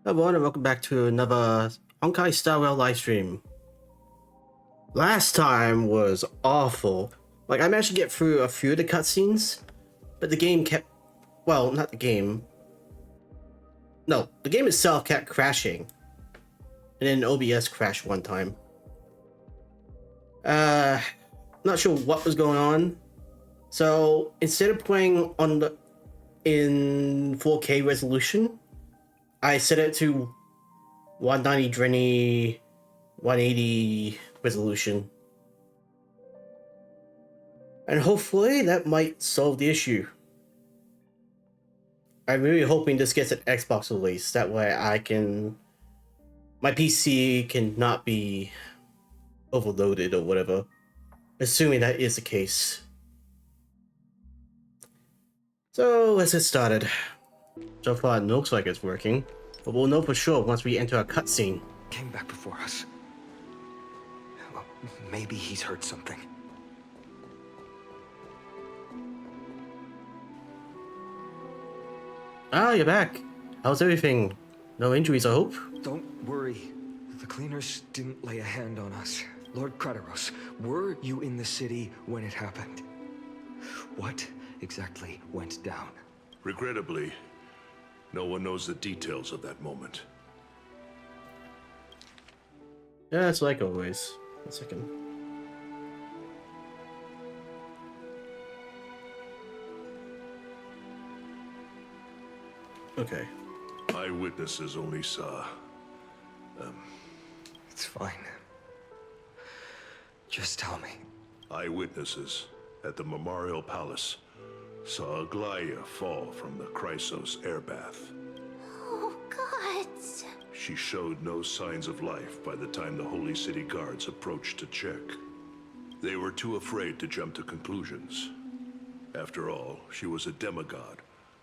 Hello everyone and welcome back to another Honkai Star Rail livestream. Last time was awful. Like I managed to get through a few of the cutscenes, but the game kept, well, not the game. No, the game itself kept crashing. And then OBS crashed one time. Not sure what was going on. So instead of playing in 4K resolution, I set it to 190 Drenny 180 resolution. And hopefully that might solve the issue. I'm really hoping this gets an Xbox release. That way my PC can not be overloaded or whatever. Assuming that is the case. So let's get started. So far it looks like it's working, but we'll know for sure once we enter a cutscene. Came back before us. Well, maybe he's heard something. Ah, you're back. How's everything? No injuries, I hope? Don't worry. The cleaners didn't lay a hand on us. Lord Krateros, were you in the city when it happened? What exactly went down? Regrettably, no one knows the details of that moment. Yeah, it's like always. 1 second. Okay. Eyewitnesses only saw... It's fine. Just tell me. Eyewitnesses at the Memorial Palace saw Aglaya fall from the Chrysos airbath. Oh, gods. She showed no signs of life by the time the Holy City guards approached to check. They were too afraid to jump to conclusions. After all, she was a demigod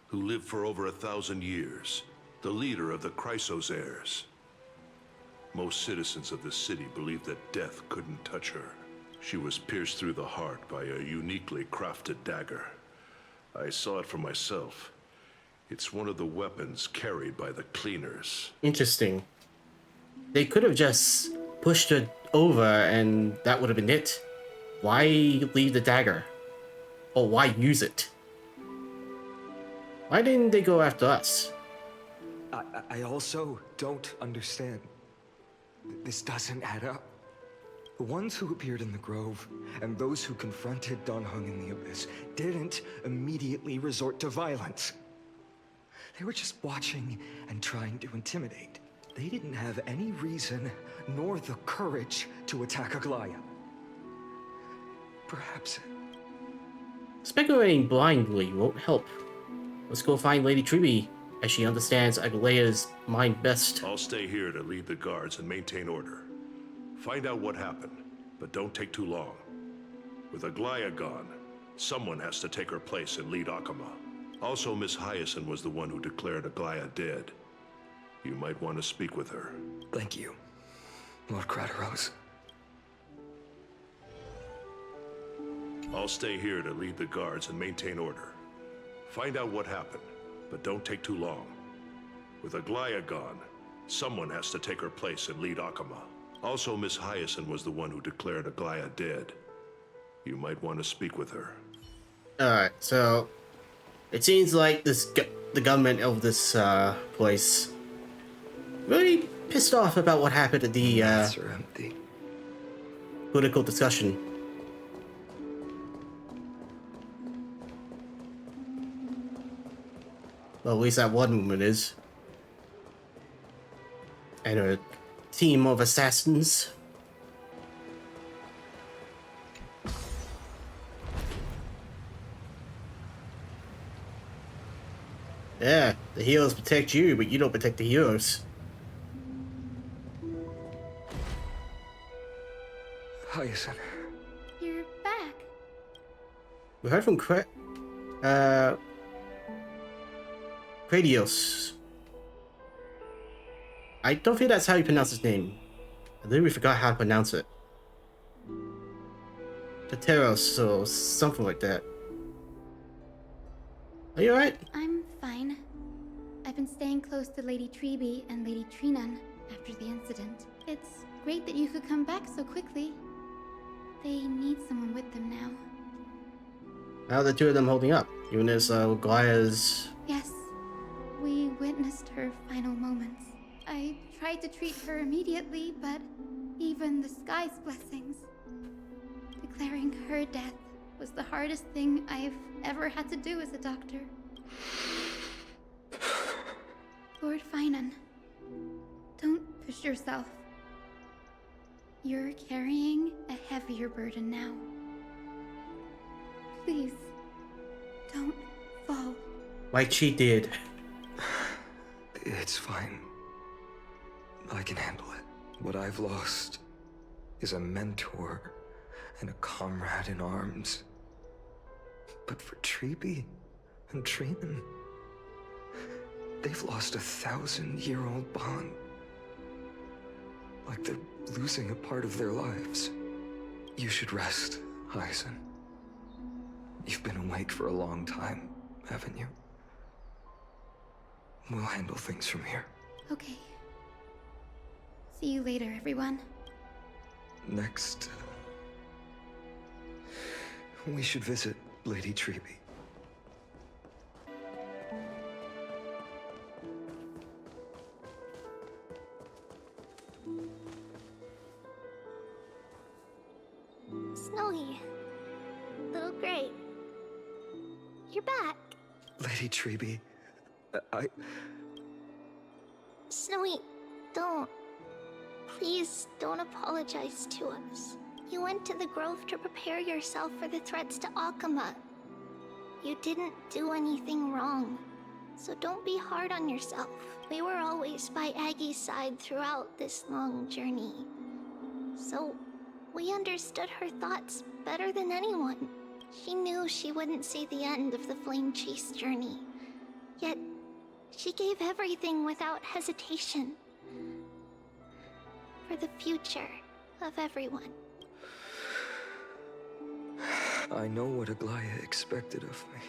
who lived for over 1,000 years, the leader of the Chrysos heirs. Most citizens of the city believed that death couldn't touch her. She was pierced through the heart by a uniquely crafted dagger. I saw it for myself. It's one of the weapons carried by the cleaners. Interesting. They could have just pushed it over and that would have been it. Why leave the dagger? Or why use it? Why didn't they go after us? I also don't understand. This doesn't add up. The ones who appeared in the Grove and those who confronted Don Hung in the Abyss didn't immediately resort to violence. They were just watching and trying to intimidate. They didn't have any reason nor the courage to attack Aglaya. Perhaps... Speculating blindly won't help. Let's go find Lady Triby, as she understands Aglaya's mind best. I'll stay here to lead the guards and maintain order. Find out what happened, but don't take too long. With Aglaya gone, someone has to take her place and lead Akama. Also, Miss Hyacinth was the one who declared Aglaya dead. You might want to speak with her. Thank you, Lord Krateros. I'll stay here to lead the guards and maintain order. Find out what happened, but don't take too long. With Aglaya gone, someone has to take her place and lead Akama. Also, Miss Hyacinth was the one who declared Aglaya dead. You might want to speak with her. Alright, so... It seems like the government of this place really pissed off about what happened at the Mats are empty. political discussion. Well, at least that one woman is. And her team of assassins. Yeah, the heroes protect you, but you don't protect the heroes. Hyacinth. You're back. We heard from Kradios. I don't think that's how you pronounce his name. I literally forgot how to pronounce it. Pateros or something like that. Are you alright? I'm fine. I've been staying close to Lady Treby and Lady Trinan after the incident. It's great that you could come back so quickly. They need someone with them now. How are the two of them holding up? Even as Gaia's... Yes, we witnessed her final moments. I tried to treat her immediately, but even the sky's blessings. Declaring her death was the hardest thing I've ever had to do as a doctor. Lord Phainon, don't push yourself. You're carrying a heavier burden now. Please, don't fall. Like she did. It's fine. I can handle it. What I've lost is a mentor and a comrade in arms. But for Treby and Trinan, they've lost a 1,000-year-old bond. Like they're losing a part of their lives. You should rest, Hyacin. You've been awake for a long time, haven't you? We'll handle things from here. Okay. See you later, everyone. Next, we should visit Lady Treby. Snowy. Little Gray. You're back. Lady Treby, Snowy, don't. Please don't apologize to us. You went to the grove to prepare yourself for the threats to Akama. You didn't do anything wrong, so don't be hard on yourself. We were always by Aggie's side throughout this long journey, so we understood her thoughts better than anyone. She knew she wouldn't see the end of the Flame Chase journey, yet she gave everything without hesitation. For the future of everyone. I know what Aglaya expected of me.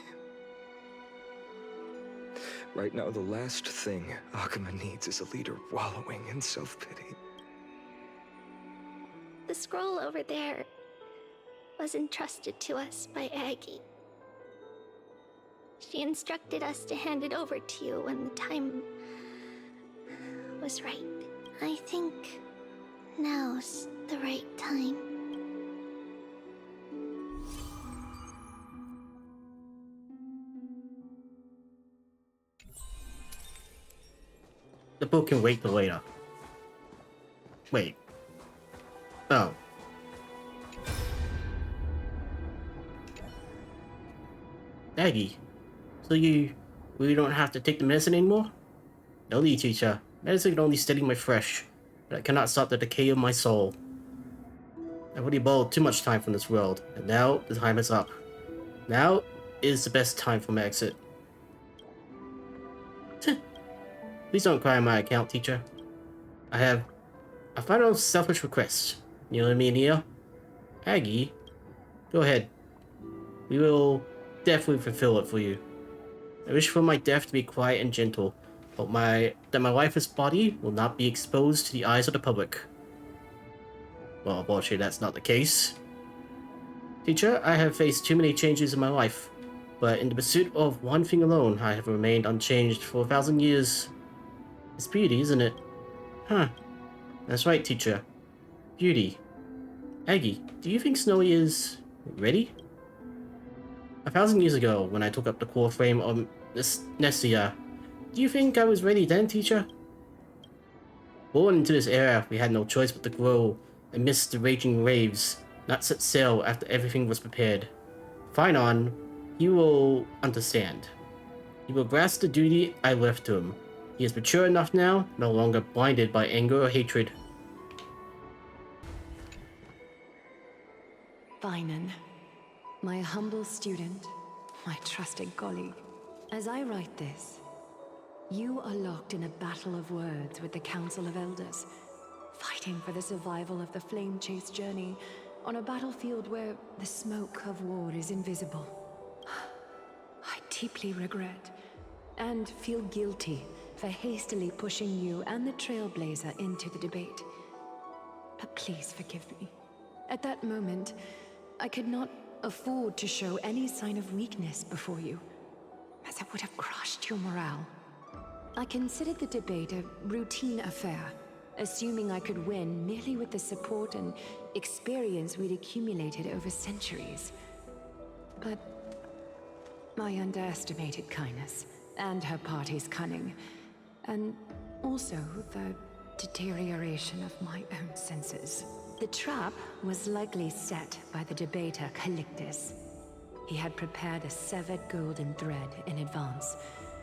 Right now, the last thing Akama needs is a leader wallowing in self-pity. The scroll over there was entrusted to us by Aggie. She instructed us to hand it over to you when the time was right. I think now's the right time. The book can wait till later. Wait. Oh. Aggie, so you really don't have to take the medicine anymore? No need, teacher. Medicine can only steady my flesh, but it cannot stop the decay of my soul. I've already borrowed too much time from this world, and now the time is up. Now is the best time for my exit. Please don't cry on my account, teacher. I have a final selfish request. You know what I mean here? Aggie, go ahead. We will definitely fulfill it for you. I wish for my death to be quiet and gentle, but that my lifeless body will not be exposed to the eyes of the public. Well, unfortunately, that's not the case. Teacher, I have faced too many changes in my life, but in the pursuit of one thing alone, I have remained unchanged for 1,000 years. It's beauty, isn't it? Huh. That's right, teacher. Beauty. Aggie, do you think Snowy is ready? 1,000 years ago, when I took up the core frame of Nestia, do you think I was ready then, teacher? Born into this era, we had no choice but to grow amidst the raging waves, not set sail after everything was prepared. Phainon, he will understand. He will grasp the duty I left to him. He is mature enough now, no longer blinded by anger or hatred. Phainon, my humble student, my trusted colleague. As I write this, you are locked in a battle of words with the Council of Elders, fighting for the survival of the Flame Chase journey on a battlefield where the smoke of war is invisible. I deeply regret and feel guilty for hastily pushing you and the Trailblazer into the debate. But please forgive me. At that moment, I could not afford to show any sign of weakness before you, as it would have crushed your morale. I considered the debate a routine affair, assuming I could win merely with the support and experience we'd accumulated over centuries. But I underestimated kindness and her party's cunning, and also the deterioration of my own senses. The trap was likely set by the debater Calictus. He had prepared a severed golden thread in advance,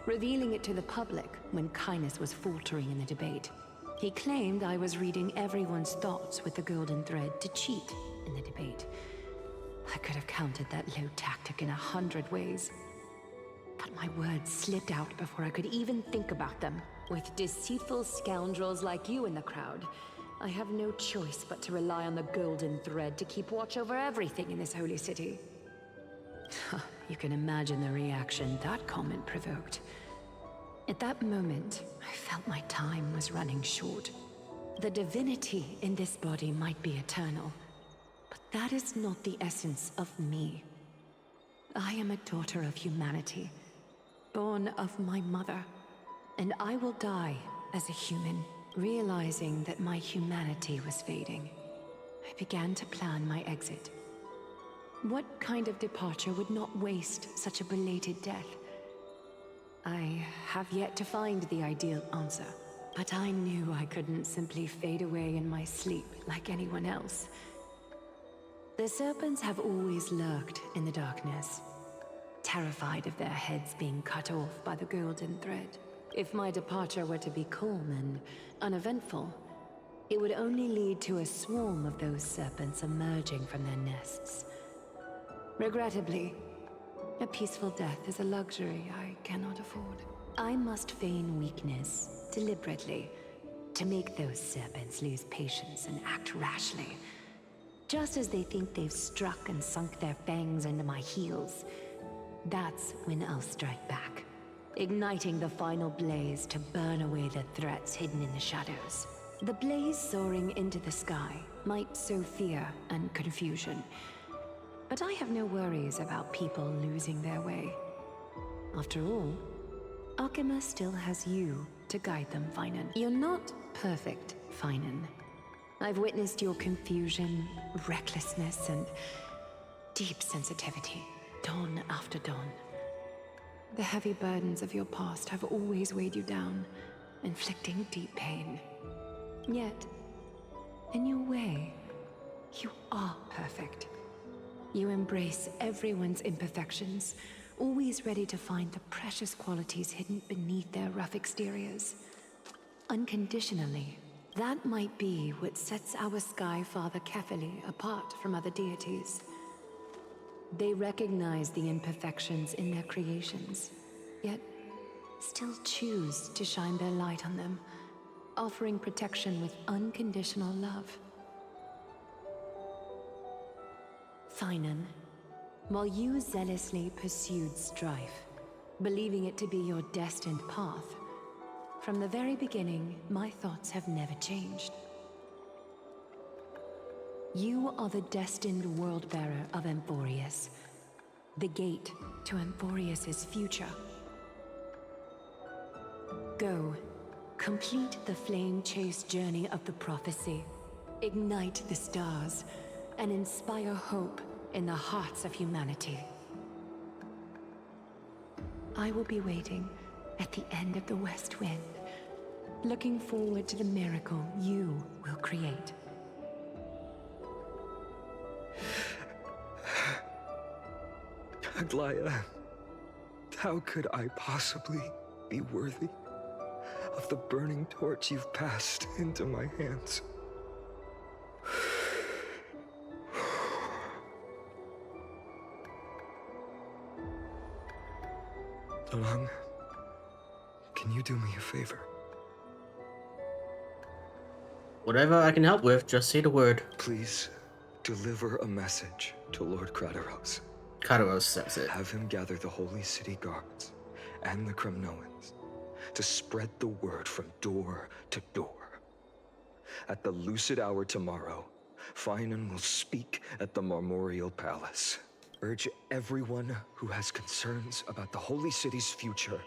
revealing it to the public when kindness was faltering in the debate. He claimed I was reading everyone's thoughts with the golden thread to cheat in the debate. I could have countered that low tactic in 100 ways. But my words slipped out before I could even think about them. With deceitful scoundrels like you in the crowd, I have no choice but to rely on the golden thread to keep watch over everything in this holy city. You can imagine the reaction that comment provoked. At that moment, I felt my time was running short. The divinity in this body might be eternal, but that is not the essence of me. I am a daughter of humanity, born of my mother, and I will die as a human. Realizing that my humanity was fading, I began to plan my exit. What kind of departure would not waste such a belated death? I have yet to find the ideal answer, but I knew I couldn't simply fade away in my sleep like anyone else. The serpents have always lurked in the darkness, terrified of their heads being cut off by the golden thread. If my departure were to be calm and uneventful, it would only lead to a swarm of those serpents emerging from their nests. Regrettably, a peaceful death is a luxury I cannot afford. I must feign weakness deliberately to make those serpents lose patience and act rashly. Just as they think they've struck and sunk their fangs into my heels, that's when I'll strike back, igniting the final blaze to burn away the threats hidden in the shadows. The blaze soaring into the sky might sow fear and confusion, but I have no worries about people losing their way. After all, Alchema still has you to guide them, Phainon. You're not perfect, Phainon. I've witnessed your confusion, recklessness, and deep sensitivity, dawn after dawn. The heavy burdens of your past have always weighed you down, inflicting deep pain. Yet, in your way, you are perfect. You embrace everyone's imperfections, always ready to find the precious qualities hidden beneath their rough exteriors. Unconditionally, that might be what sets our Sky Father Kefili apart from other deities. They recognize the imperfections in their creations, yet still choose to shine their light on them, offering protection with unconditional love. Phainon, while you zealously pursued strife, believing it to be your destined path, from the very beginning, my thoughts have never changed. You are the destined world-bearer of Amphorius, the gate to Amphorius's future. Go, complete the flame-chased journey of the prophecy, ignite the stars, and inspire hope in the hearts of humanity. I will be waiting at the end of the West Wind, looking forward to the miracle you will create. Aglaya, how could I possibly be worthy of the burning torch you've passed into my hands? Dalong, can you do me a favor? Whatever I can help with, just say the word. Please deliver a message to Lord Krateros. Kataros says it. Have him gather the Holy City guards and the Kremnoans to spread the word from door to door. At the lucid hour tomorrow, Phainon will speak at the Marmorial Palace. Urge everyone who has concerns about the Holy City's future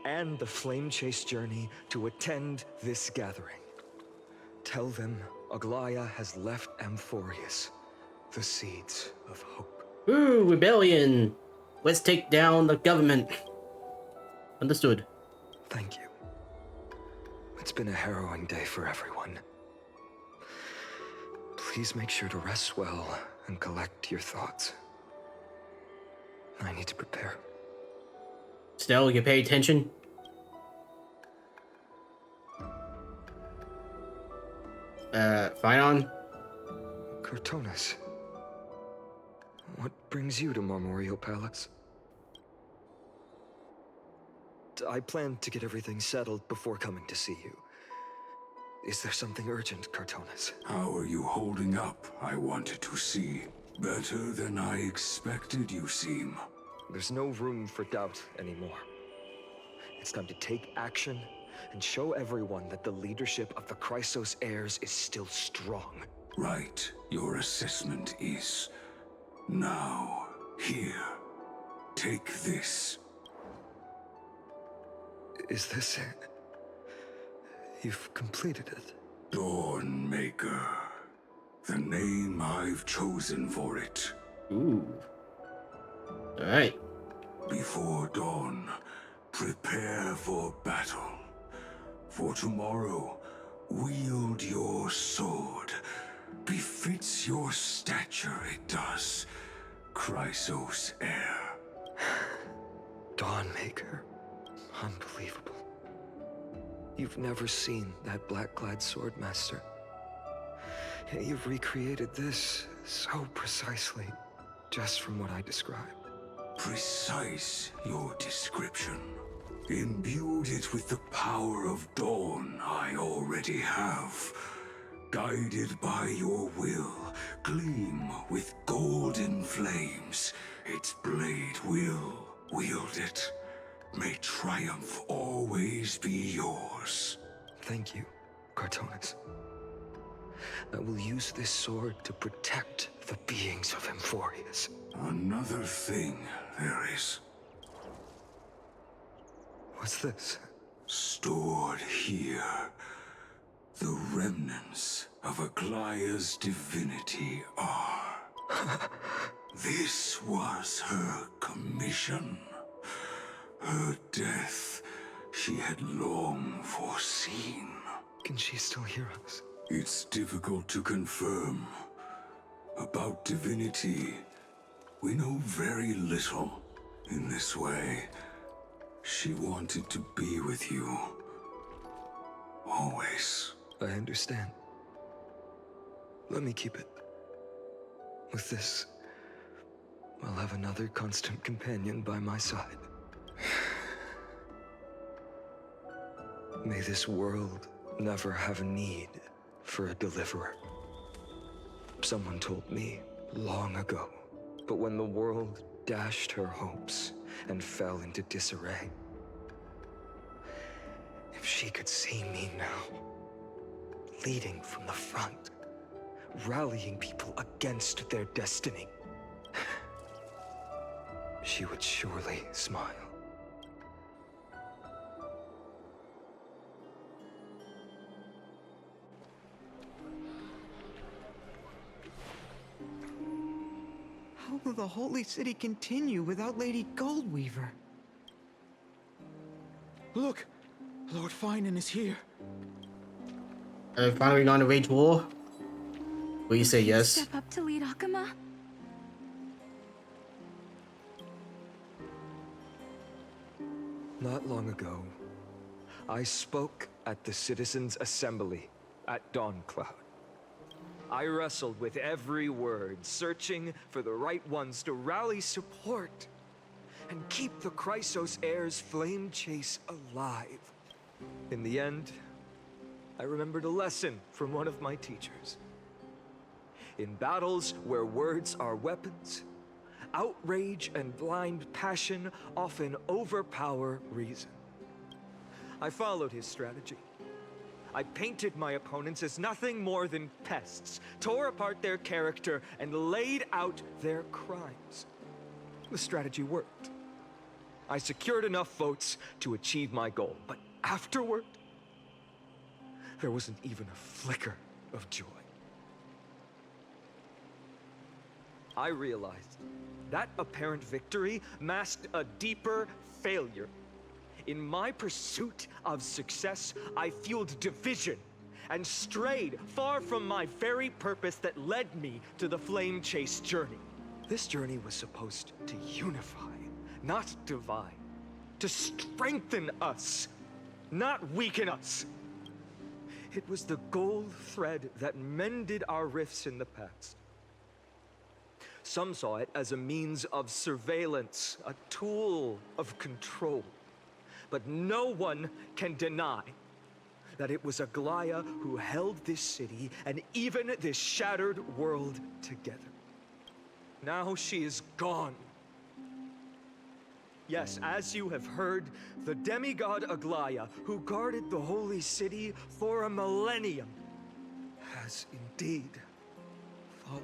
and the Flame Chase journey to attend this gathering. Tell them Aglaya has left Amphorius the seeds of hope. Ooh, rebellion! Let's take down the government. Understood. Thank you. It's been a harrowing day for everyone. Please make sure to rest well and collect your thoughts. I need to prepare. Still, you pay attention? Phainon? Cartonis, what brings you to Marmorial Palace? I plan to get everything settled before coming to see you. Is there something urgent, Cartonis? How are you holding up, I wanted to see. Better than I expected, you seem. There's no room for doubt anymore. It's time to take action and show everyone that the leadership of the Chrysos heirs is still strong. Right, your assessment is. Now, here. Take this. Is this it? You've completed it. Dawnmaker. The name I've chosen for it. Ooh. Alright. Before dawn, prepare for battle. For tomorrow, wield your sword. Befits your stature, it does. Chrysos heir. Dawnmaker. Unbelievable. You've never seen that black-clad swordmaster. Yet you've recreated this so precisely, just from what I described. Precise, your description. Imbued it with the power of dawn I already have. Guided by your will, gleam with golden flames. Its blade will wield it. May triumph always be yours. Thank you, Cartonis. I will use this sword to protect the beings of Amphorius. Another thing there is. What's this? Stored here. The remnants of Aglaya's divinity are. This was her commission. Her death she had long foreseen. Can she still hear us? It's difficult to confirm. About divinity, we know very little. In this way, she wanted to be with you. Always. I understand. Let me keep it. With this, I'll have another constant companion by my side. May this world never have a need for a deliverer. Someone told me long ago, but when the world dashed her hopes and fell into disarray, if she could see me now, leading from the front, rallying people against their destiny, she would surely smile. How will the Holy City continue without Lady Goldweaver? Look! Lord Phainon is here. Finally not to wage war? Will you say yes? Step up to lead Akama? Not long ago, I spoke at the Citizens' Assembly at Dawncloud. I wrestled with every word, searching for the right ones to rally support and keep the Chrysos heirs' flame chase alive. In the end, I remembered a lesson from one of my teachers. In battles where words are weapons, outrage and blind passion often overpower reason. I followed his strategy. I painted my opponents as nothing more than pests, tore apart their character, and laid out their crimes. The strategy worked. I secured enough votes to achieve my goal, but afterward, there wasn't even a flicker of joy. I realized that apparent victory masked a deeper failure. In my pursuit of success, I fueled division and strayed far from my very purpose that led me to the flame chase journey. This journey was supposed to unify, not divide, to strengthen us, not weaken us. It was the gold thread that mended our rifts in the past. Some saw it as a means of surveillance, a tool of control. But no one can deny that it was Aglaya who held this city and even this shattered world together. Now she is gone. Yes, as you have heard, the demigod Aglaya, who guarded the holy city for a millennium, has indeed fallen.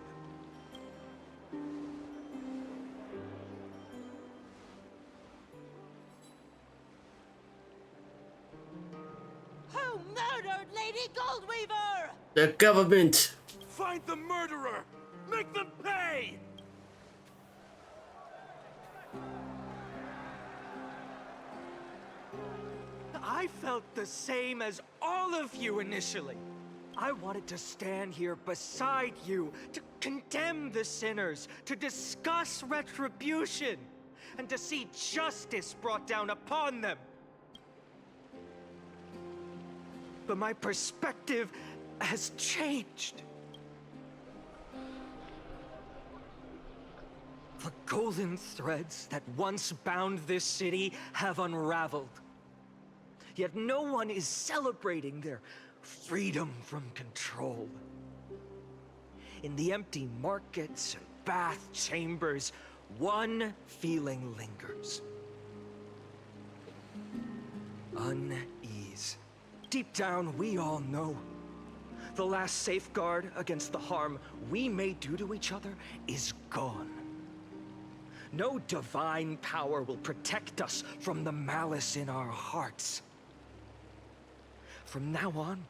Who murdered Lady Goldweaver? The government! Find the murderer! Make them pay! I felt the same as all of you initially. I wanted to stand here beside you, to condemn the sinners, to discuss retribution, and to see justice brought down upon them. But my perspective has changed. The golden threads that once bound this city have unraveled. Yet no one is celebrating their freedom from control. In the empty markets and bath chambers, one feeling lingers. Unease. Deep down, we all know the last safeguard against the harm we may do to each other is gone. No divine power will protect us from the malice in our hearts. From now on,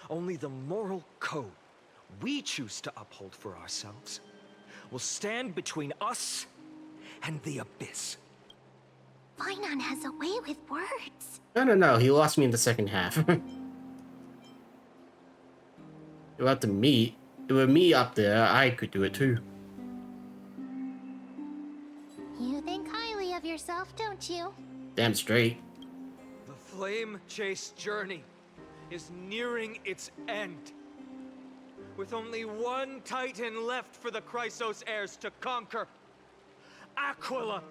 only the moral code we choose to uphold for ourselves will stand between us and the abyss. Phainon has a way with words. No, he lost me in the second half. You'll have to meet. With me up there, I could do it too. You think highly of yourself, don't you? Damn straight. The flame chase journey is nearing its end. With only one Titan left for the Chrysos heirs to conquer. Aquila!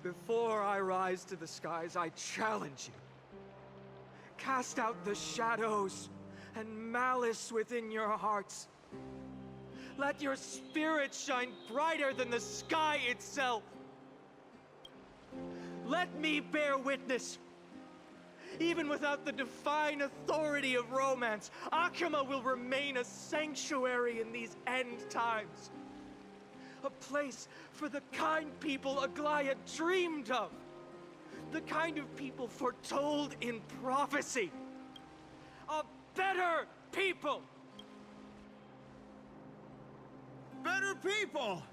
Before I rise to the skies, I challenge you. Cast out the shadows and malice within your hearts. Let your spirit shine brighter than the sky itself. Let me bear witness. Even without the divine authority of romance, Akima will remain a sanctuary in these end times. A place for the kind people Aglaya dreamed of. The kind of people foretold in prophecy. A better people! Better people!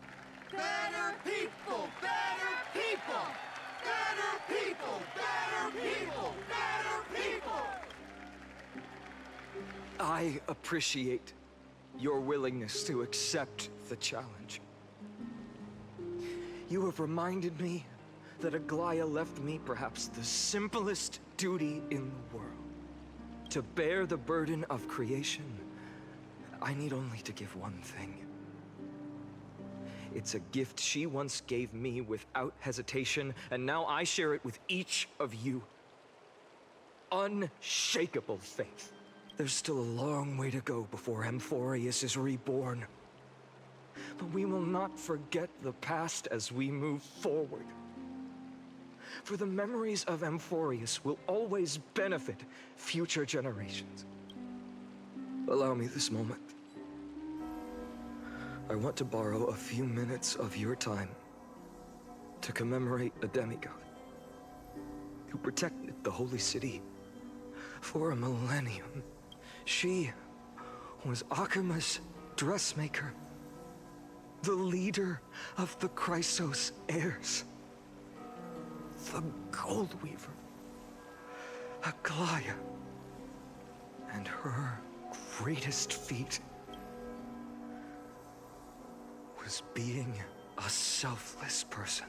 Better people! Better people! Better people! Better people! Better people! I appreciate your willingness to accept the challenge. You have reminded me that Aglaya left me perhaps the simplest duty in the world. To bear the burden of creation, I need only to give one thing. It's a gift she once gave me without hesitation, and now I share it with each of you. Unshakable faith. There's still a long way to go before Amphorius is reborn. but we will not forget the past as we move forward. For the memories of Amphorius will always benefit future generations. Allow me this moment. I want to borrow a few minutes of your time to commemorate a demigod who protected the Holy City for a millennium. She was Akima's dressmaker, the leader of the Chrysos heirs, the Gold Weaver, Aglaya, and her greatest feat was being a selfless person.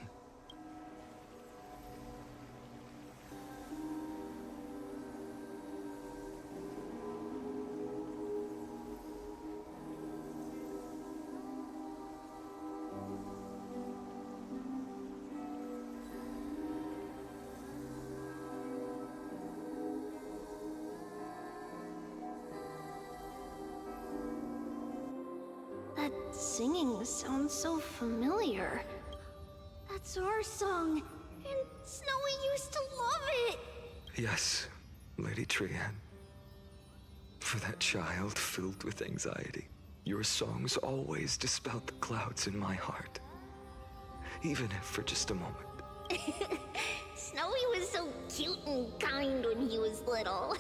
That singing sounds so familiar. That's our song, and Snowy used to love it. Yes, Lady Trian. For that child filled with anxiety, your songs always dispelled the clouds in my heart. Even if for just a moment. Snowy was so cute and kind when he was little.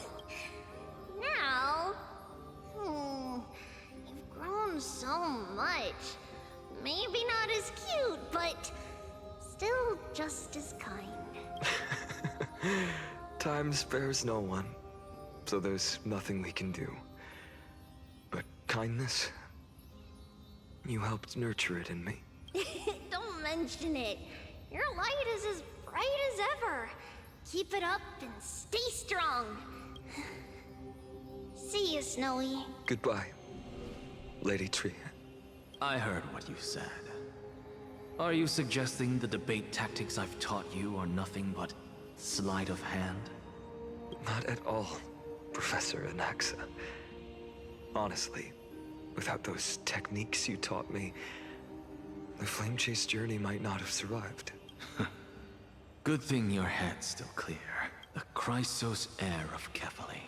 Now, you've grown so much. Maybe not as cute, but still just as kind. Time spares no one, so there's nothing we can do. But kindness, you helped nurture it in me. Don't mention it. Your light is as bright as ever. Keep it up and stay strong. See you, Snowy. Goodbye, Lady Trian. I heard what you said. Are you suggesting the debate tactics I've taught you are nothing but sleight of hand? Not at all, Professor Anaxa. Honestly, without those techniques you taught me, the Flame Chase journey might not have survived. Good thing your head's still clear. The Chrysos heir of Kefali.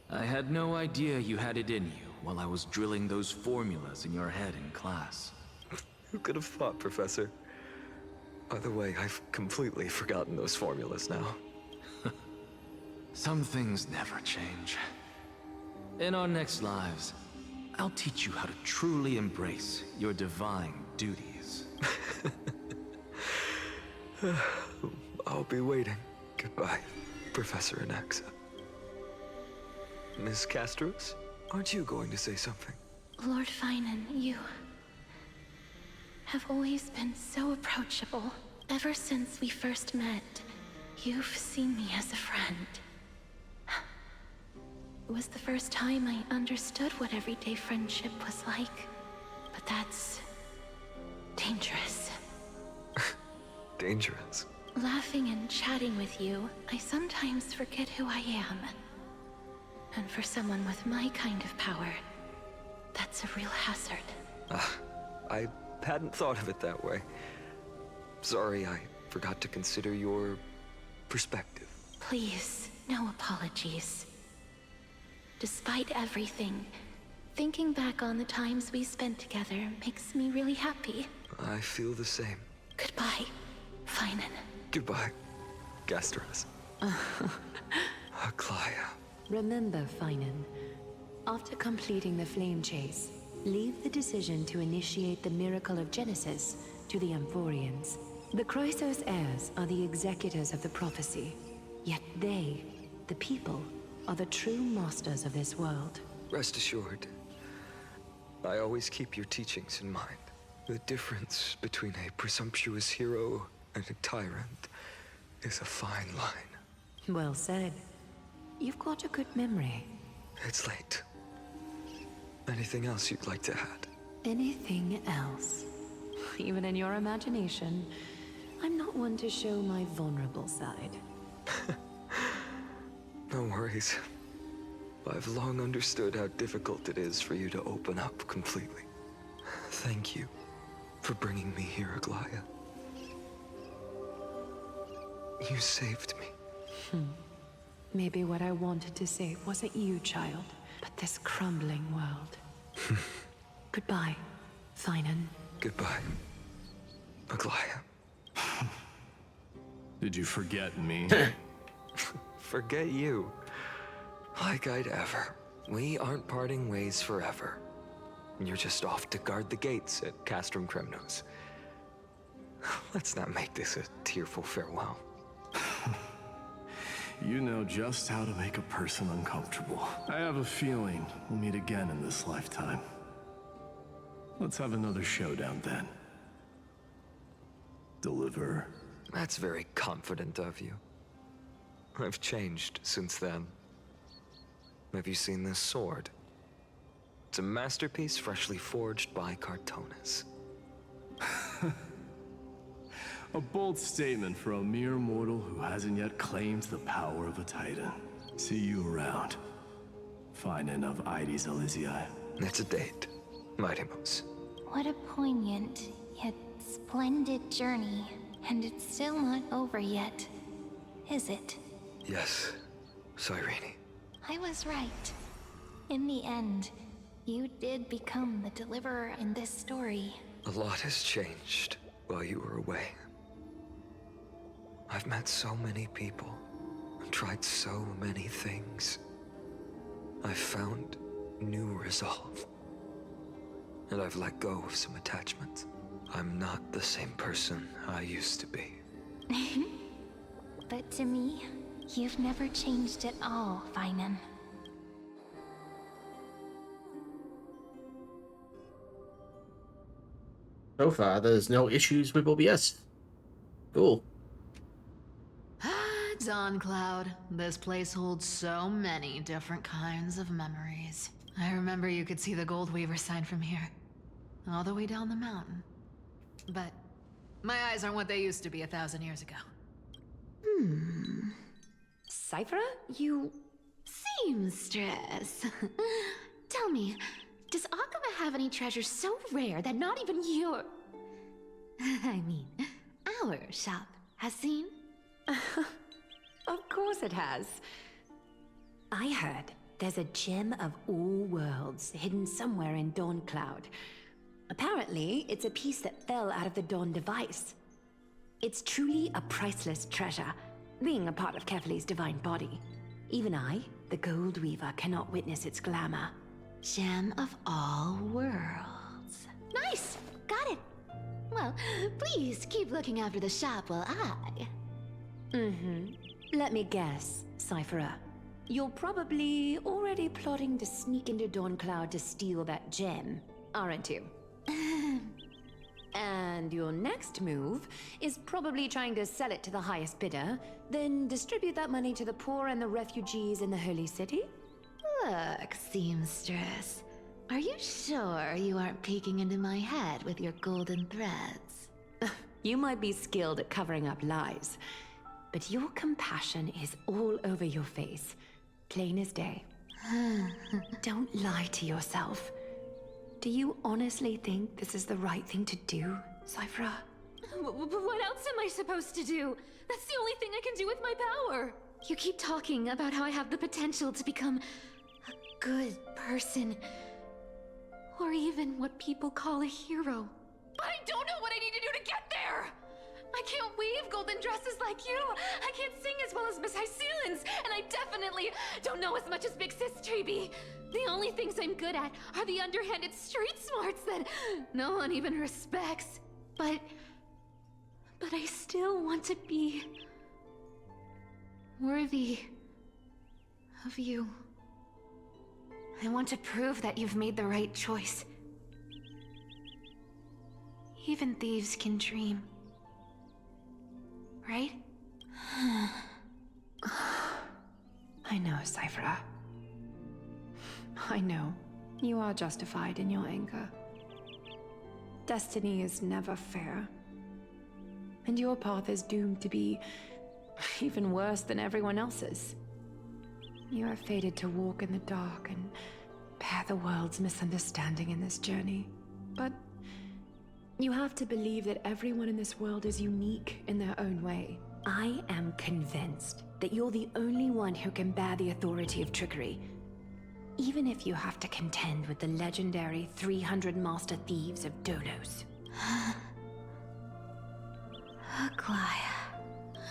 I had no idea you had it in you while I was drilling those formulas in your head in class. Who could have thought, Professor? By the way, I've completely forgotten those formulas now. Some things never change. In our next lives, I'll teach you how to truly embrace your divine duties. I'll be waiting. Goodbye, Professor Anaxa. Miss Castros, aren't you going to say something? Lord Phainon, you have always been so approachable. Ever since we first met, you've seen me as a friend. It was the first time I understood what everyday friendship was like. But that's dangerous. Dangerous? Laughing and chatting with you, I sometimes forget who I am. And for someone with my kind of power, that's a real hazard. I hadn't thought of it that way. Sorry, I forgot to consider your perspective. Please, no apologies. Despite everything, thinking back on the times we spent together makes me really happy. I feel the same. Goodbye, Phainon. Goodbye, Gastros. Aglaya. Remember, Phainon, after completing the Flame Chase, leave the decision to initiate the miracle of Genesis to the Amphorians. The Chrysos heirs are the executors of the prophecy, yet they, the people, are the true masters of this world. Rest assured, I always keep your teachings in mind. The difference between a presumptuous hero and a tyrant is a fine line. Well said. You've got a good memory. It's late. Anything else you'd like to add? Anything else? Even in your imagination, I'm not one to show my vulnerable side. No worries. I've long understood how difficult it is for you to open up completely. Thank you for bringing me here, Aglaya. You saved me. Maybe what I wanted to save wasn't you, child, but this crumbling world. Goodbye, Phainon. Goodbye, Aglaya. Did you forget me? Forget you. Like I'd ever. We aren't parting ways forever. You're just off to guard the gates at Castrum Kremnos. Let's not make this a tearful farewell. You know just how to make a person uncomfortable. I have a feeling we'll meet again in this lifetime. Let's have another showdown then. Deliver. That's very confident of you. I've changed since then. Have you seen this sword? It's a masterpiece freshly forged by Cartonis. A bold statement for a mere mortal who hasn't yet claimed the power of a titan. See you around. Phainon of Ides Elysiae. It's a date, Mightymouse. What a poignant, yet splendid journey. And it's still not over yet, is it? Yes, Cyrene. I was right. In the end, you did become the deliverer in this story. A lot has changed while you were away. I've met so many people and tried so many things. I've found new resolve. And I've let go of some attachments. I'm not the same person I used to be. But to me, you've never changed at all, Phainon. So far, there's no issues with OBS. Cool. Dawn Cloud. This place holds so many different kinds of memories. I remember you could see the Gold Weaver sign from here, all the way down the mountain. But my eyes aren't what they used to be 1,000 years ago. Cyphera, you... Seamstress. Tell me, does Akama have any treasures so rare that not even your... I mean, our shop has seen? Of course it has. I heard there's a gem of all worlds hidden somewhere in Dawn Cloud. Apparently, it's a piece that fell out of the Dawn device. It's truly a priceless treasure, being a part of Kefali's divine body. Even I, the Gold Weaver, cannot witness its glamour. Gem of all worlds. Nice! Got it! Well, please keep looking after the shop while I... Let me guess, Cyphera. You're probably already plotting to sneak into Dawn Cloud to steal that gem, aren't you? And your next move is probably trying to sell it to the highest bidder, then distribute that money to the poor and the refugees in the Holy City? Look, seamstress. Are you sure you aren't peeking into my head with your golden threads? You might be skilled at covering up lies, but your compassion is all over your face, plain as day. Don't lie to yourself. Do you honestly think this is the right thing to do, Cyphera? What else am I supposed to do? That's the only thing I can do with my power. You keep talking about how I have the potential to become a good person. Or even what people call a hero. But I don't know what I need to do to get there! I can't weave golden dresses like you! I can't sing as well as Miss Hyceelins! And I definitely don't know as much as Big Sis Treby! The only things I'm good at are the underhanded street smarts that no one even respects. But I still want to be... worthy of you. I want to prove that you've made the right choice. Even thieves can dream. Right? I know, Cyphera. I know. You are justified in your anger. Destiny is never fair. And your path is doomed to be even worse than everyone else's. You are fated to walk in the dark and bear the world's misunderstanding in this journey. But you have to believe that everyone in this world is unique in their own way. I am convinced that you're the only one who can bear the authority of trickery. Even if you have to contend with the legendary 300 master thieves of Dolos. Aglaya.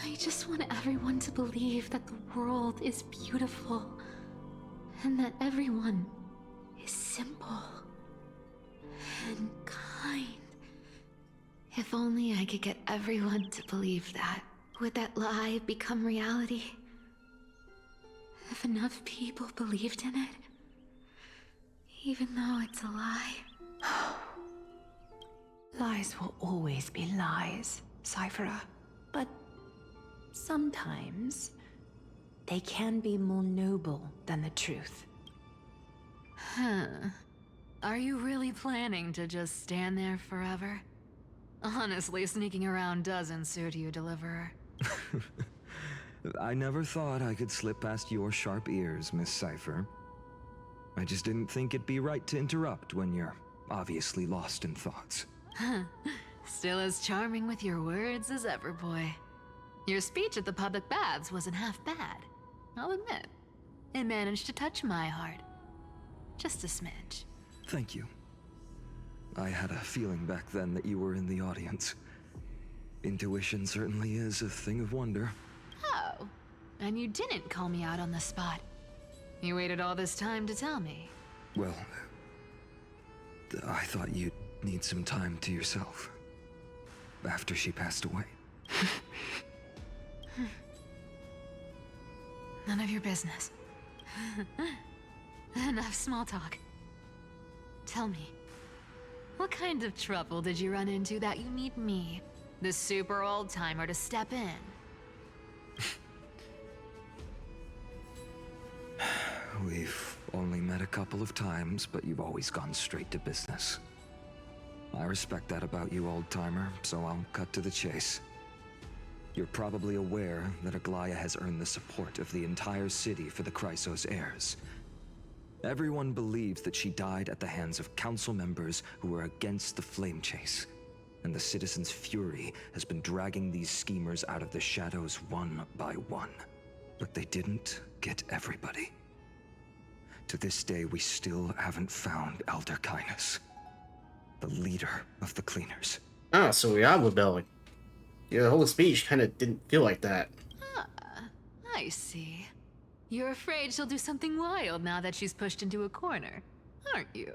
I just want everyone to believe that the world is beautiful. And that everyone is simple. And kind. If only I could get everyone to believe that. Would that lie become reality? If enough people believed in it. Even though it's a lie. Lies will always be lies, Cyphera. But sometimes they can be more noble than the truth. Huh. Are you really planning to just stand there forever? Honestly, sneaking around doesn't suit you, Deliverer. I never thought I could slip past your sharp ears, Miss Cypher. I just didn't think it'd be right to interrupt when you're obviously lost in thoughts. Still as charming with your words as ever, boy. Your speech at the public baths wasn't half bad, I'll admit. It managed to touch my heart. Just a smidge. Thank you. I had a feeling back then that you were in the audience. Intuition certainly is a thing of wonder. Oh, and you didn't call me out on the spot. You waited all this time to tell me. Well, I thought you'd need some time to yourself. After she passed away. None of your business. Enough small talk. Tell me, what kind of trouble did you run into that you need me, the super old-timer, to step in? We've only met a couple of times, but you've always gone straight to business. I respect that about you, old-timer, so I'll cut to the chase. You're probably aware that Aglaya has earned the support of the entire city for the Chrysos heirs. Everyone believes that she died at the hands of council members who were against the flame chase, and the citizens' fury has been dragging these schemers out of the shadows one by one. But they didn't get everybody. To this day, we still haven't found Elder Kainos, the leader of the cleaners. Ah, so we are rebelling. Your whole speech kind of didn't feel like that. Ah, I see. You're afraid she'll do something wild now that she's pushed into a corner, aren't you?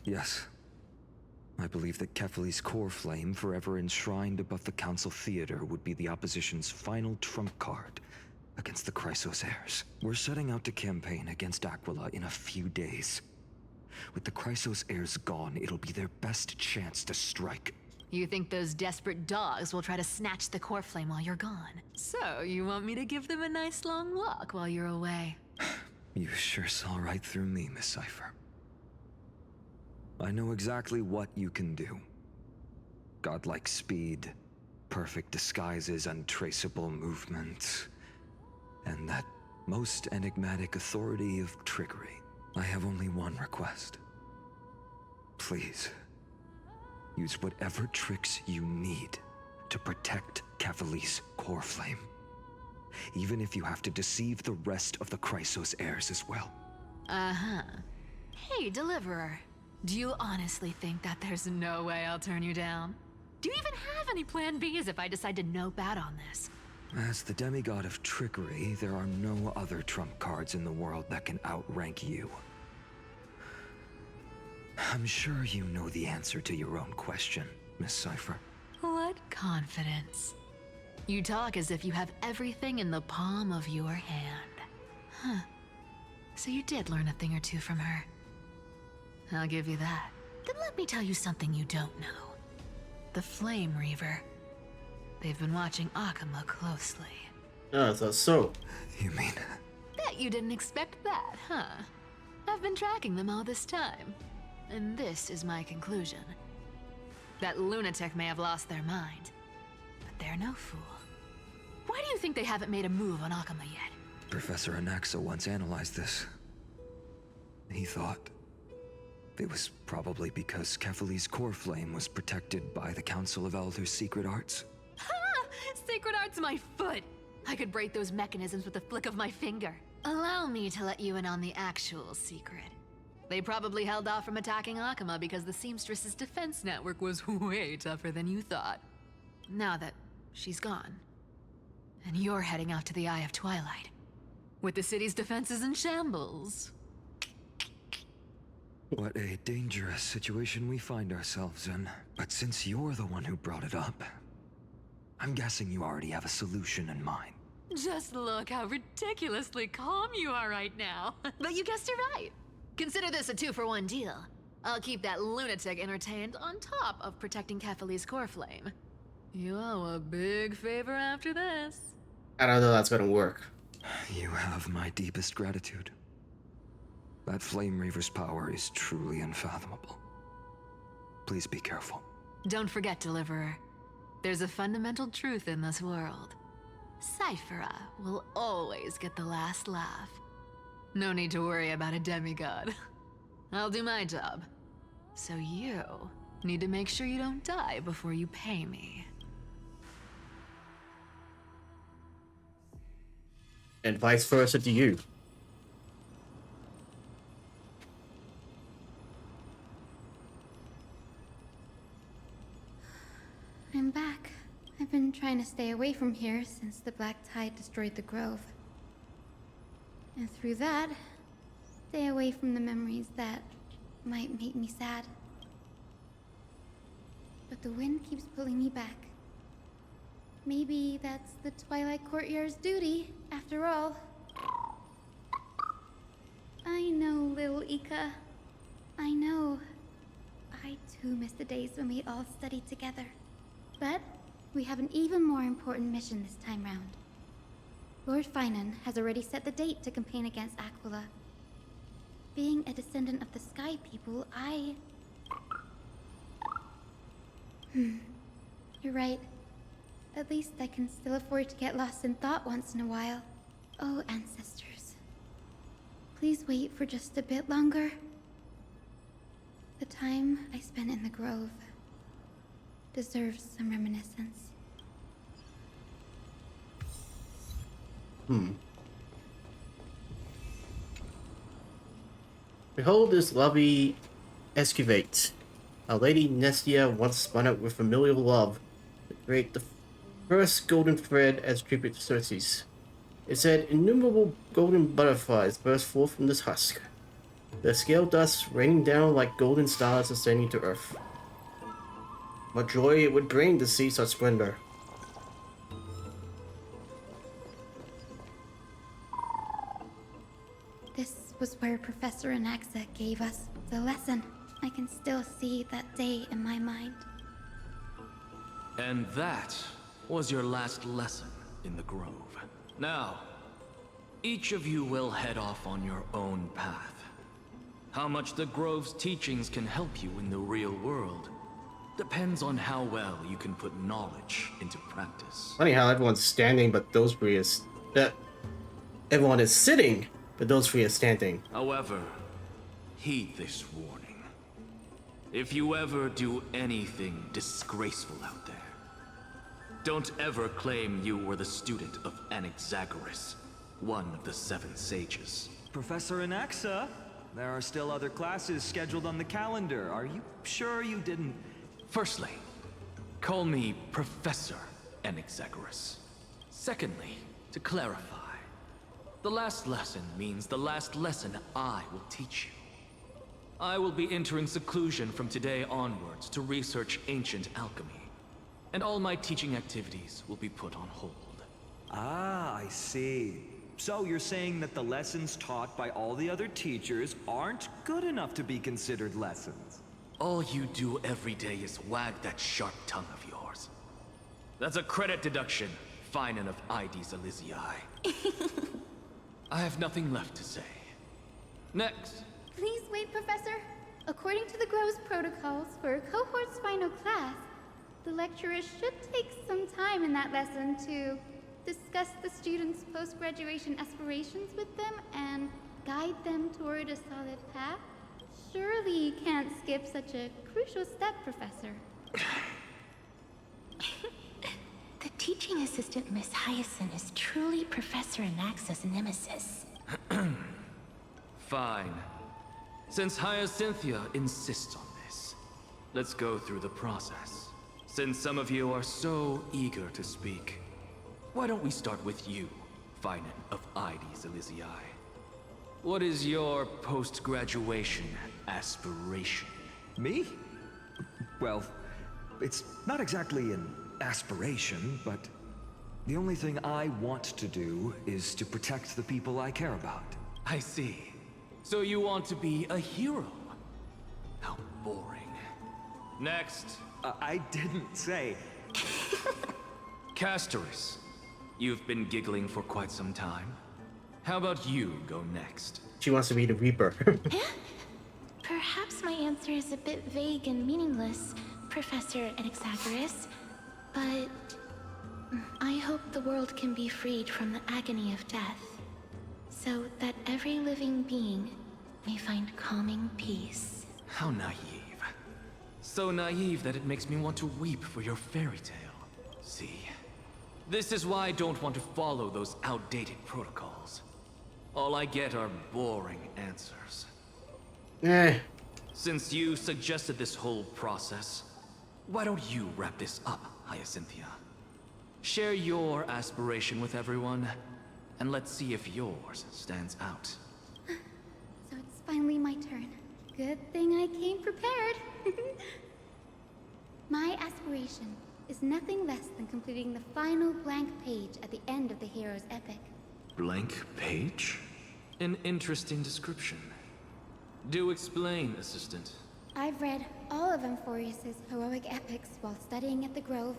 Yes. I believe that Kefali's core flame, forever enshrined above the council theater, would be the opposition's final trump card against the Chrysos heirs. We're setting out to campaign against Aquila in a few days. With the Chrysos heirs gone, it'll be their best chance to strike. You think those desperate dogs will try to snatch the core flame while you're gone? So, you want me to give them a nice long walk while you're away? You sure saw right through me, Miss Cypher. I know exactly what you can do. Godlike speed, perfect disguises, untraceable movement, and that most enigmatic authority of trickery. I have only one request. Please, use whatever tricks you need to protect Kefali's core flame. Even if you have to deceive the rest of the Chrysos heirs as well. Uh-huh. Hey, Deliverer. Do you honestly think that there's no way I'll turn you down? Do you even have any plan Bs if I decide to no bat on this? As the demigod of trickery, there are no other trump cards in the world that can outrank you. I'm sure you know the answer to your own question, Miss Cypher. What confidence. You talk as if you have everything in the palm of your hand. Huh. So you did learn a thing or two from her. I'll give you that. Then let me tell you something you don't know. The Flame Reaver. They've been watching Akama closely. Oh, that's so. You mean? Bet you didn't expect that, huh? I've been tracking them all this time. And this is my conclusion. That lunatic may have lost their mind, but they're no fool. Why do you think they haven't made a move on Akama yet? Professor Anaxa once analyzed this. He thought It was probably because Kefali's core flame was protected by the Council of Elders' secret arts. Ha! Sacred art's my foot! I could break those mechanisms with a flick of my finger. Allow me to let you in on the actual secret. They probably held off from attacking Akama because the Seamstress's defense network was way tougher than you thought. Now that she's gone, and you're heading out to the Eye of Twilight, with the city's defenses in shambles. What a dangerous situation we find ourselves in. But since you're the one who brought it up, I'm guessing you already have a solution in mind. Just look how ridiculously calm you are right now. But you guessed it right. Consider this a 2-for-1 deal. I'll keep that lunatic entertained on top of protecting Kefali's core flame. You owe a big favor after this. I don't know that's gonna work. You have my deepest gratitude. That Flame Reaver's power is truly unfathomable. Please be careful. Don't forget, Deliverer. There's a fundamental truth in this world. Cyphera will always get the last laugh. No need to worry about a demigod. I'll do my job. So you need to make sure you don't die before you pay me. And vice versa to you. I'm back. I've been trying to stay away from here since the Black Tide destroyed the Grove. And through that, stay away from the memories that might make me sad. But the wind keeps pulling me back. Maybe that's the Twilight Courtyard's duty, after all. I know, little Ika. I know. I too miss the days when we all studied together. But we have an even more important mission this time round. Lord Phainon has already set the date to campaign against Aquila. Being a descendant of the Sky People, You're right. At least I can still afford to get lost in thought once in a while. Oh, ancestors. Please wait for just a bit longer. The time I spent in the Grove deserves some reminiscence. Behold this lovely excavate. Our Lady Nestia once spun it with familial love to create the first golden thread as tribute to Circes. It said innumerable golden butterflies burst forth from this husk, their scale dust raining down like golden stars ascending to earth. What joy it would bring to see such splendor. This was where Professor Anaxa gave us the lesson. I can still see that day in my mind. And that was your last lesson in the Grove. Now, each of you will head off on your own path. How much the Grove's teachings can help you in the real world depends on how well you can put knowledge into practice. Funny how everyone's standing, but those three is everyone is sitting, but those three are standing. However, heed this warning. If you ever do anything disgraceful out there, don't ever claim you were the student of Anaxagoras, one of the 7 sages. Professor Anaxa, there are still other classes scheduled on the calendar. Are you sure you didn't... Firstly, call me Professor Anaxagoras. Secondly, to clarify, the last lesson means the last lesson I will teach you. I will be entering seclusion from today onwards to research ancient alchemy, and all my teaching activities will be put on hold. Ah, I see. So you're saying that the lessons taught by all the other teachers aren't good enough to be considered lessons? All you do every day is wag that sharp tongue of yours. That's a credit deduction, Phainon of Ides Elysiae. I have nothing left to say. Next. Please wait, Professor. According to the Grove's protocols for a cohort's final class, the lecturer should take some time in that lesson to discuss the students' post-graduation aspirations with them and guide them toward a solid path. Surely you can't skip such a crucial step, Professor. The teaching assistant, Miss Hyacinth, is truly Professor Anaxa's nemesis. Fine. Since Hyacinthia insists on this, let's go through the process. Since some of you are so eager to speak, why don't we start with you, Phainon of Ides Elysiae? What is your post-graduation aspiration? Me? Well, it's not exactly an aspiration, but the only thing I want to do is to protect the people I care about. I see. So you want to be a hero? How boring. Next. I didn't say. Castorus, you've been giggling for quite some time. How about you go next? She wants to be the Reaper. Perhaps my answer is a bit vague and meaningless, Professor Anaxagoras, but I hope the world can be freed from the agony of death, so that every living being may find calming peace. How naive. So naive that it makes me want to weep for your fairy tale. See, this is why I don't want to follow those outdated protocols. All I get are boring answers. Since you suggested this whole process, why don't you wrap this up, Hyacinthia? Share your aspiration with everyone, and let's see if yours stands out. So it's finally my turn. Good thing I came prepared. My aspiration is nothing less than completing the final blank page at the end of the hero's epic. Blank page? An interesting description. Do explain, assistant. I've read all of Amphorius's heroic epics while studying at the Grove,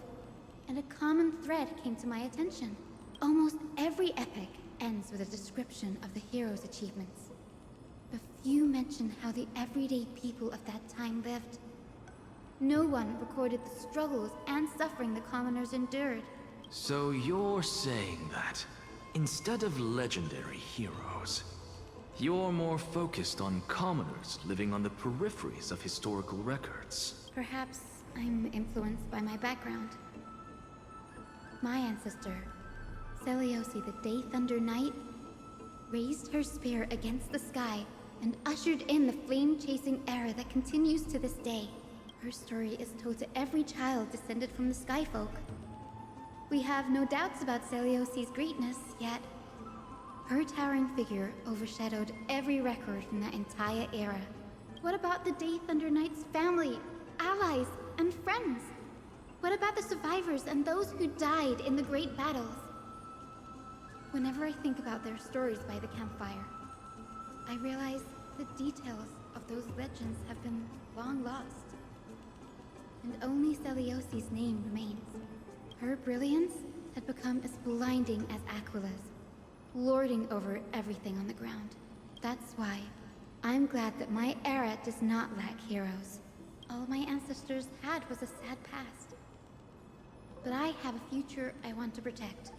and a common thread came to my attention. Almost every epic ends with a description of the hero's achievements. But few mention how the everyday people of that time lived. No one recorded the struggles and suffering the commoners endured. So you're saying that, instead of legendary heroes, you're more focused on commoners living on the peripheries of historical records. Perhaps I'm influenced by my background. My ancestor, Seliosi the Day Thunder Knight, raised her spear against the sky and ushered in the flame-chasing era that continues to this day. Her story is told to every child descended from the Skyfolk. We have no doubts about Seliosi's greatness, yet her towering figure overshadowed every record from that entire era. What about the Day Thunder Knight's family, allies, and friends? What about the survivors and those who died in the great battles? Whenever I think about their stories by the campfire, I realize the details of those legends have been long lost. And only Seliosi's name remains. Her brilliance had become as blinding as Aquila's, lording over everything on the ground. That's why I'm glad that my era does not lack heroes. All my ancestors had was a sad past. But I have a future I want to protect.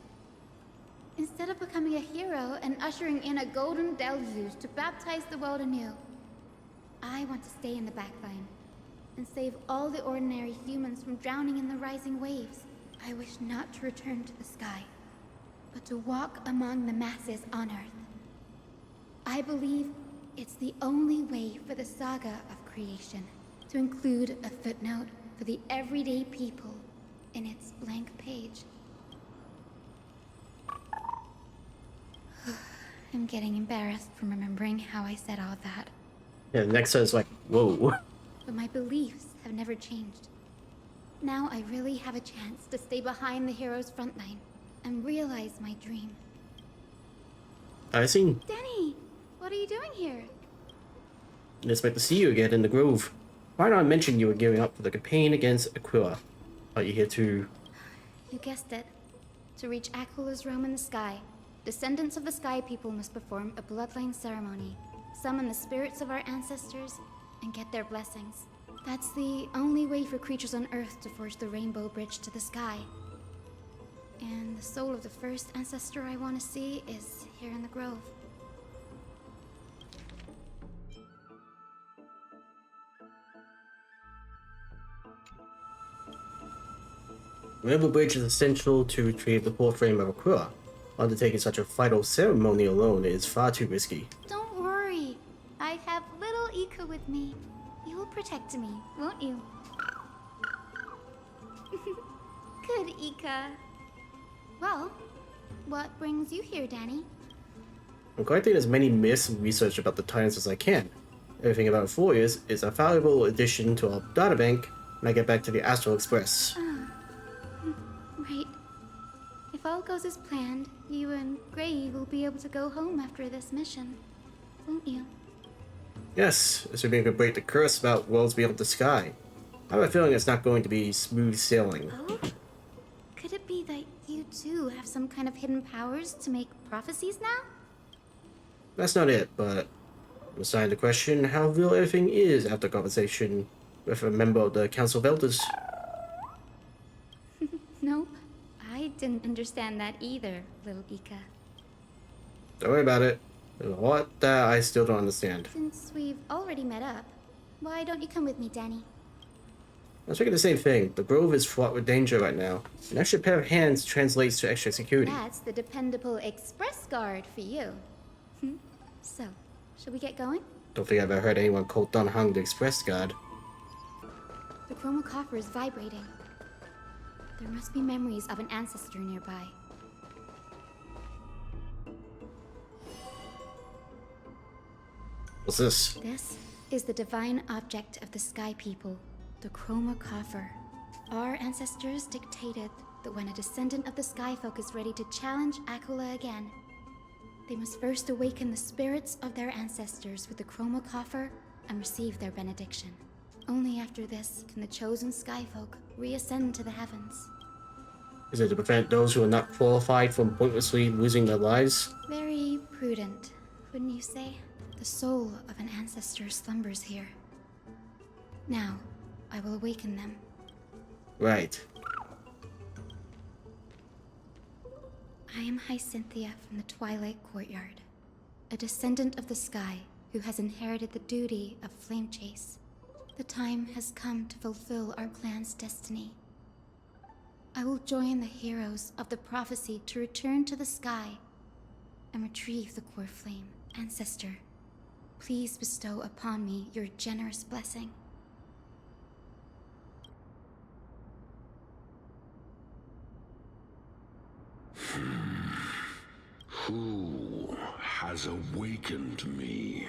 Instead of becoming a hero and ushering in a golden deluge to baptize the world anew, I want to stay in the backline and save all the ordinary humans from drowning in the rising waves. I wish not to return to the sky, but to walk among the masses on Earth. I believe it's the only way for the saga of creation to include a footnote for the everyday people in its blank page. I'm getting embarrassed from remembering how I said all that. Yeah, the next is like, whoa. But my beliefs have never changed. Now I really have a chance to stay behind the hero's front line and realize my dream. I seen. Denny, what are you doing here? Didn't expect to see you again in the Grove. Why not mention you were gearing up for the campaign against Aquila? Are you here to... You guessed it. To reach Aquila's realm in the sky, descendants of the Sky People must perform a bloodline ceremony, summon the spirits of our ancestors, and get their blessings. That's the only way for creatures on Earth to forge the rainbow bridge to the sky. And the soul of the first ancestor I want to see is here in the Grove. Whatever bridge is essential to retrieve the core frame of Akura. Undertaking such a vital ceremony alone is far too risky. Don't worry. I have little Ika with me. You'll protect me, won't you? Good, Ika. Well, what brings you here, Danny? I'm collecting as many myths and research about the Titans as I can. Everything about 4 years is a valuable addition to our databank when I get back to the Astral Express. Right. If all goes as planned, you and Gray will be able to go home after this mission, won't you? Yes, assuming we can break the curse about worlds beyond the sky. I have a feeling it's not going to be smooth sailing. Oh? Could it be that you too have some kind of hidden powers to make prophecies now? That's not it, but I'm starting to question how real everything is after conversation with a member of the Council of Elders. Nope. I didn't understand that either, little Ika. Don't worry about it. There's a lot that I still don't understand. Since we've already met up, why don't you come with me, Danny? I was thinking the same thing. The Grove is fraught with danger right now. An extra pair of hands translates to extra security. That's the dependable express guard for you. So, shall we get going? Don't think I've ever heard anyone call Don Hung the Express Guard. The chroma coffer is vibrating. There must be memories of an ancestor nearby. What's this? This is the divine object of the Sky People, the chroma coffer. Our ancestors dictated that when a descendant of the Sky Folk is ready to challenge Akula again, they must first awaken the spirits of their ancestors with the chroma coffer and receive their benediction. Only after this can the chosen Sky Folk reascend to the heavens. Is it to prevent those who are not qualified from pointlessly losing their lives? Very prudent, wouldn't you say? The soul of an ancestor slumbers here. Now, I will awaken them. Right. I am Hyacinthia from the Twilight Courtyard, a descendant of the sky who has inherited the duty of flame chase. The time has come to fulfill our clan's destiny. I will join the heroes of the prophecy to return to the sky and retrieve the core flame. Ancestor, please bestow upon me your generous blessing. Who has awakened me?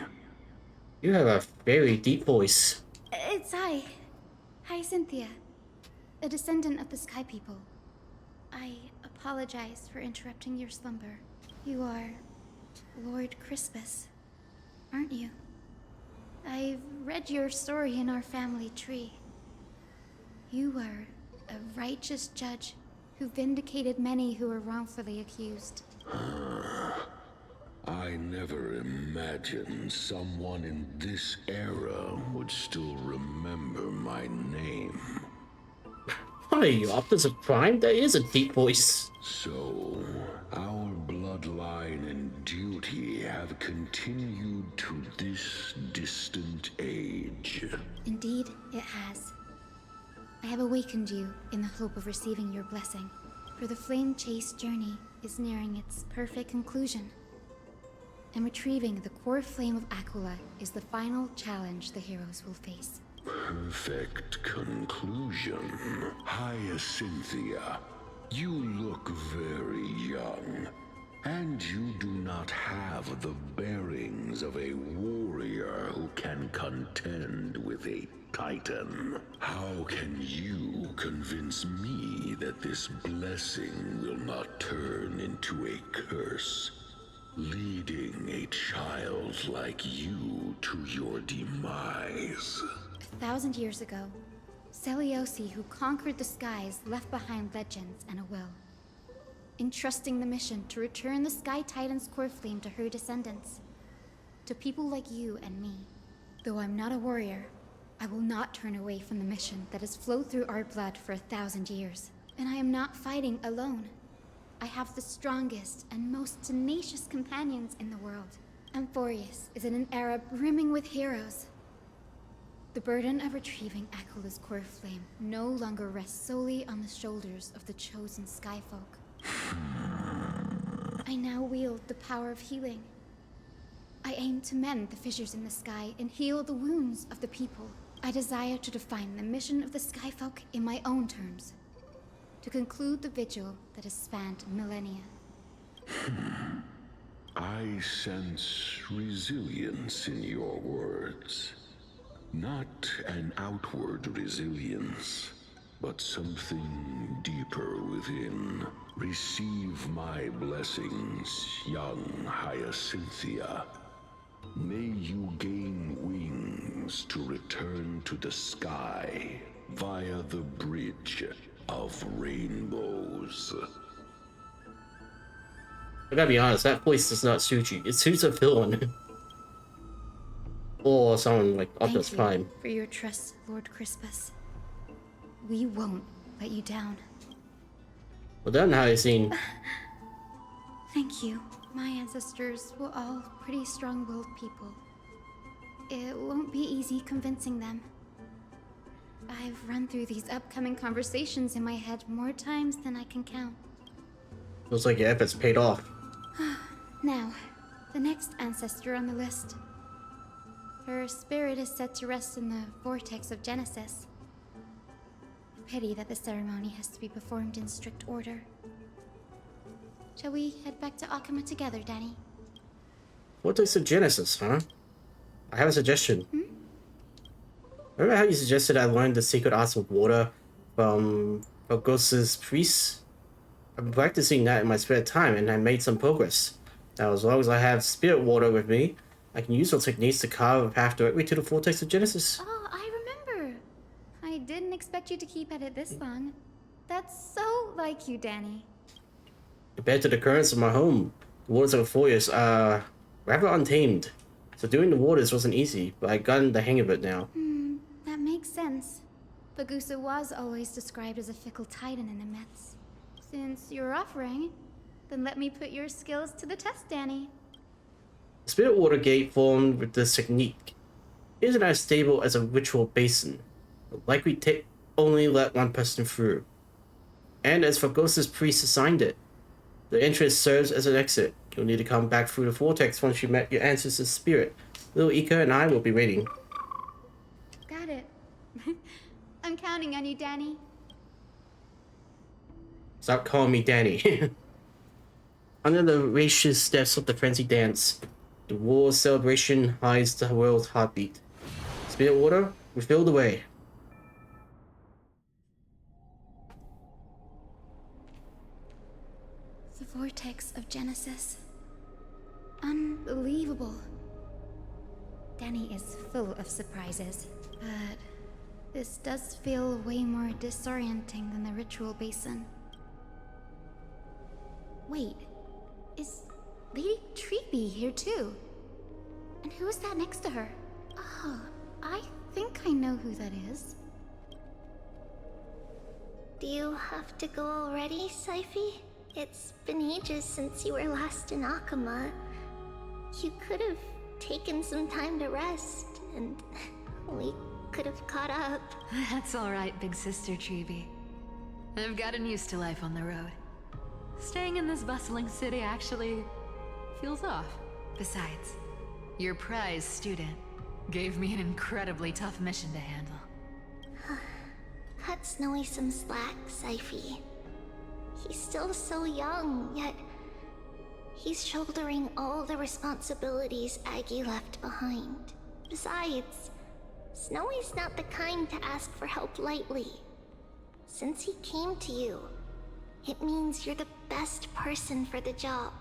You have a very deep voice. It's I, Hyacinthia, a descendant of the Sky People. I apologize for interrupting your slumber. You are Lord Crispus, aren't you? I've read your story in our family tree. You were a righteous judge who vindicated many who were wrongfully accused. I never imagined someone in this era would still remember my name. What are you, Optus of Prime? That is a deep voice. So, our bloodline and duty have continued to this distant age. Indeed, it has. I have awakened you in the hope of receiving your blessing, for the flame chase journey is nearing its perfect conclusion. And retrieving the core flame of Akula is the final challenge the heroes will face. Perfect conclusion. Hyacinthia, you look very young, and you do not have the bearings of a warrior who can contend with a Titan. How can you convince me that this blessing will not turn into a curse, leading a child like you to your demise? 1,000 years ago, Seliosi, who conquered the skies, left behind legends and a will, entrusting the mission to return the Sky Titan's core flame to her descendants, to people like you and me. Though I'm not a warrior, I will not turn away from the mission that has flowed through our blood for 1,000 years. And I am not fighting alone. I have the strongest and most tenacious companions in the world. Amphorius is in an era brimming with heroes. The burden of retrieving Akula's core flame no longer rests solely on the shoulders of the chosen Skyfolk. I now wield the power of healing. I aim to mend the fissures in the sky and heal the wounds of the people. I desire to define the mission of the Skyfolk in my own terms. To conclude the vigil that has spanned millennia. I sense resilience in your words. Not an outward resilience, but something deeper within. Receive my blessings, young Hyacinthia. May you gain wings to return to the sky via the bridge of rainbows. I gotta be honest, that voice does not suit you. It suits a villain. Or someone like Optimus Prime. Thank you for your trust, Lord Crispus. We won't let you down. Well done, Hyacinth. Thank you. My ancestors were all pretty strong-willed people. It won't be easy convincing them. I've run through these upcoming conversations in my head more times than I can count. Looks like your efforts paid off. Now, the next ancestor on the list. Her spirit is said to rest in the vortex of Genesis. A pity that the ceremony has to be performed in strict order. Shall we head back to Akuma together, Danny? Vortex of Genesis, huh? I have a suggestion. Remember how you suggested I learn the secret arts of water from Phagos's priests? I've been practicing that in my spare time and I made some progress. Now, as long as I have spirit water with me, I can use those techniques to carve a path directly to the Vortex of Genesis. Oh, I remember. I didn't expect you to keep at it this long. That's so like you, Danny. Compared to the currents of my home, the waters of Euphoria are rather untamed. So doing the waters wasn't easy, but I've gotten the hang of it now. That makes sense. Phagusa was always described as a fickle titan in the myths. Since you're offering, then let me put your skills to the test, Danny. The spirit water gate formed with this technique isn't as stable as a ritual basin, but likely only let one person through. And as Phagos's priest assigned it, the entrance serves as an exit. You'll need to come back through the vortex once you met your ancestor's spirit. Little Ika and I will be waiting. Got it. I'm counting on you, Danny. Stop calling me Danny. Under the racious steps of the frenzy dance, the war celebration hides the world's heartbeat. Spirit water, refill the way. The vortex of Genesis. Unbelievable. Danny is full of surprises, but this does feel way more disorienting than the ritual basin. Wait, is Lady Treeby here too? And who is that next to her? Oh, I think I know who that is. Do you have to go already, Syphi? It's been ages since you were last in Akuma. You could have taken some time to rest, and we could have caught up. That's alright, big sister Treeby. I've gotten used to life on the road. Staying in this bustling city actually feels off. Besides, your prize student gave me an incredibly tough mission to handle. Cut Snowy some slack, Syphi. He's still so young, yet he's shouldering all the responsibilities Aggie left behind. Besides, Snowy's not the kind to ask for help lightly. Since he came to you, it means you're the best person for the job.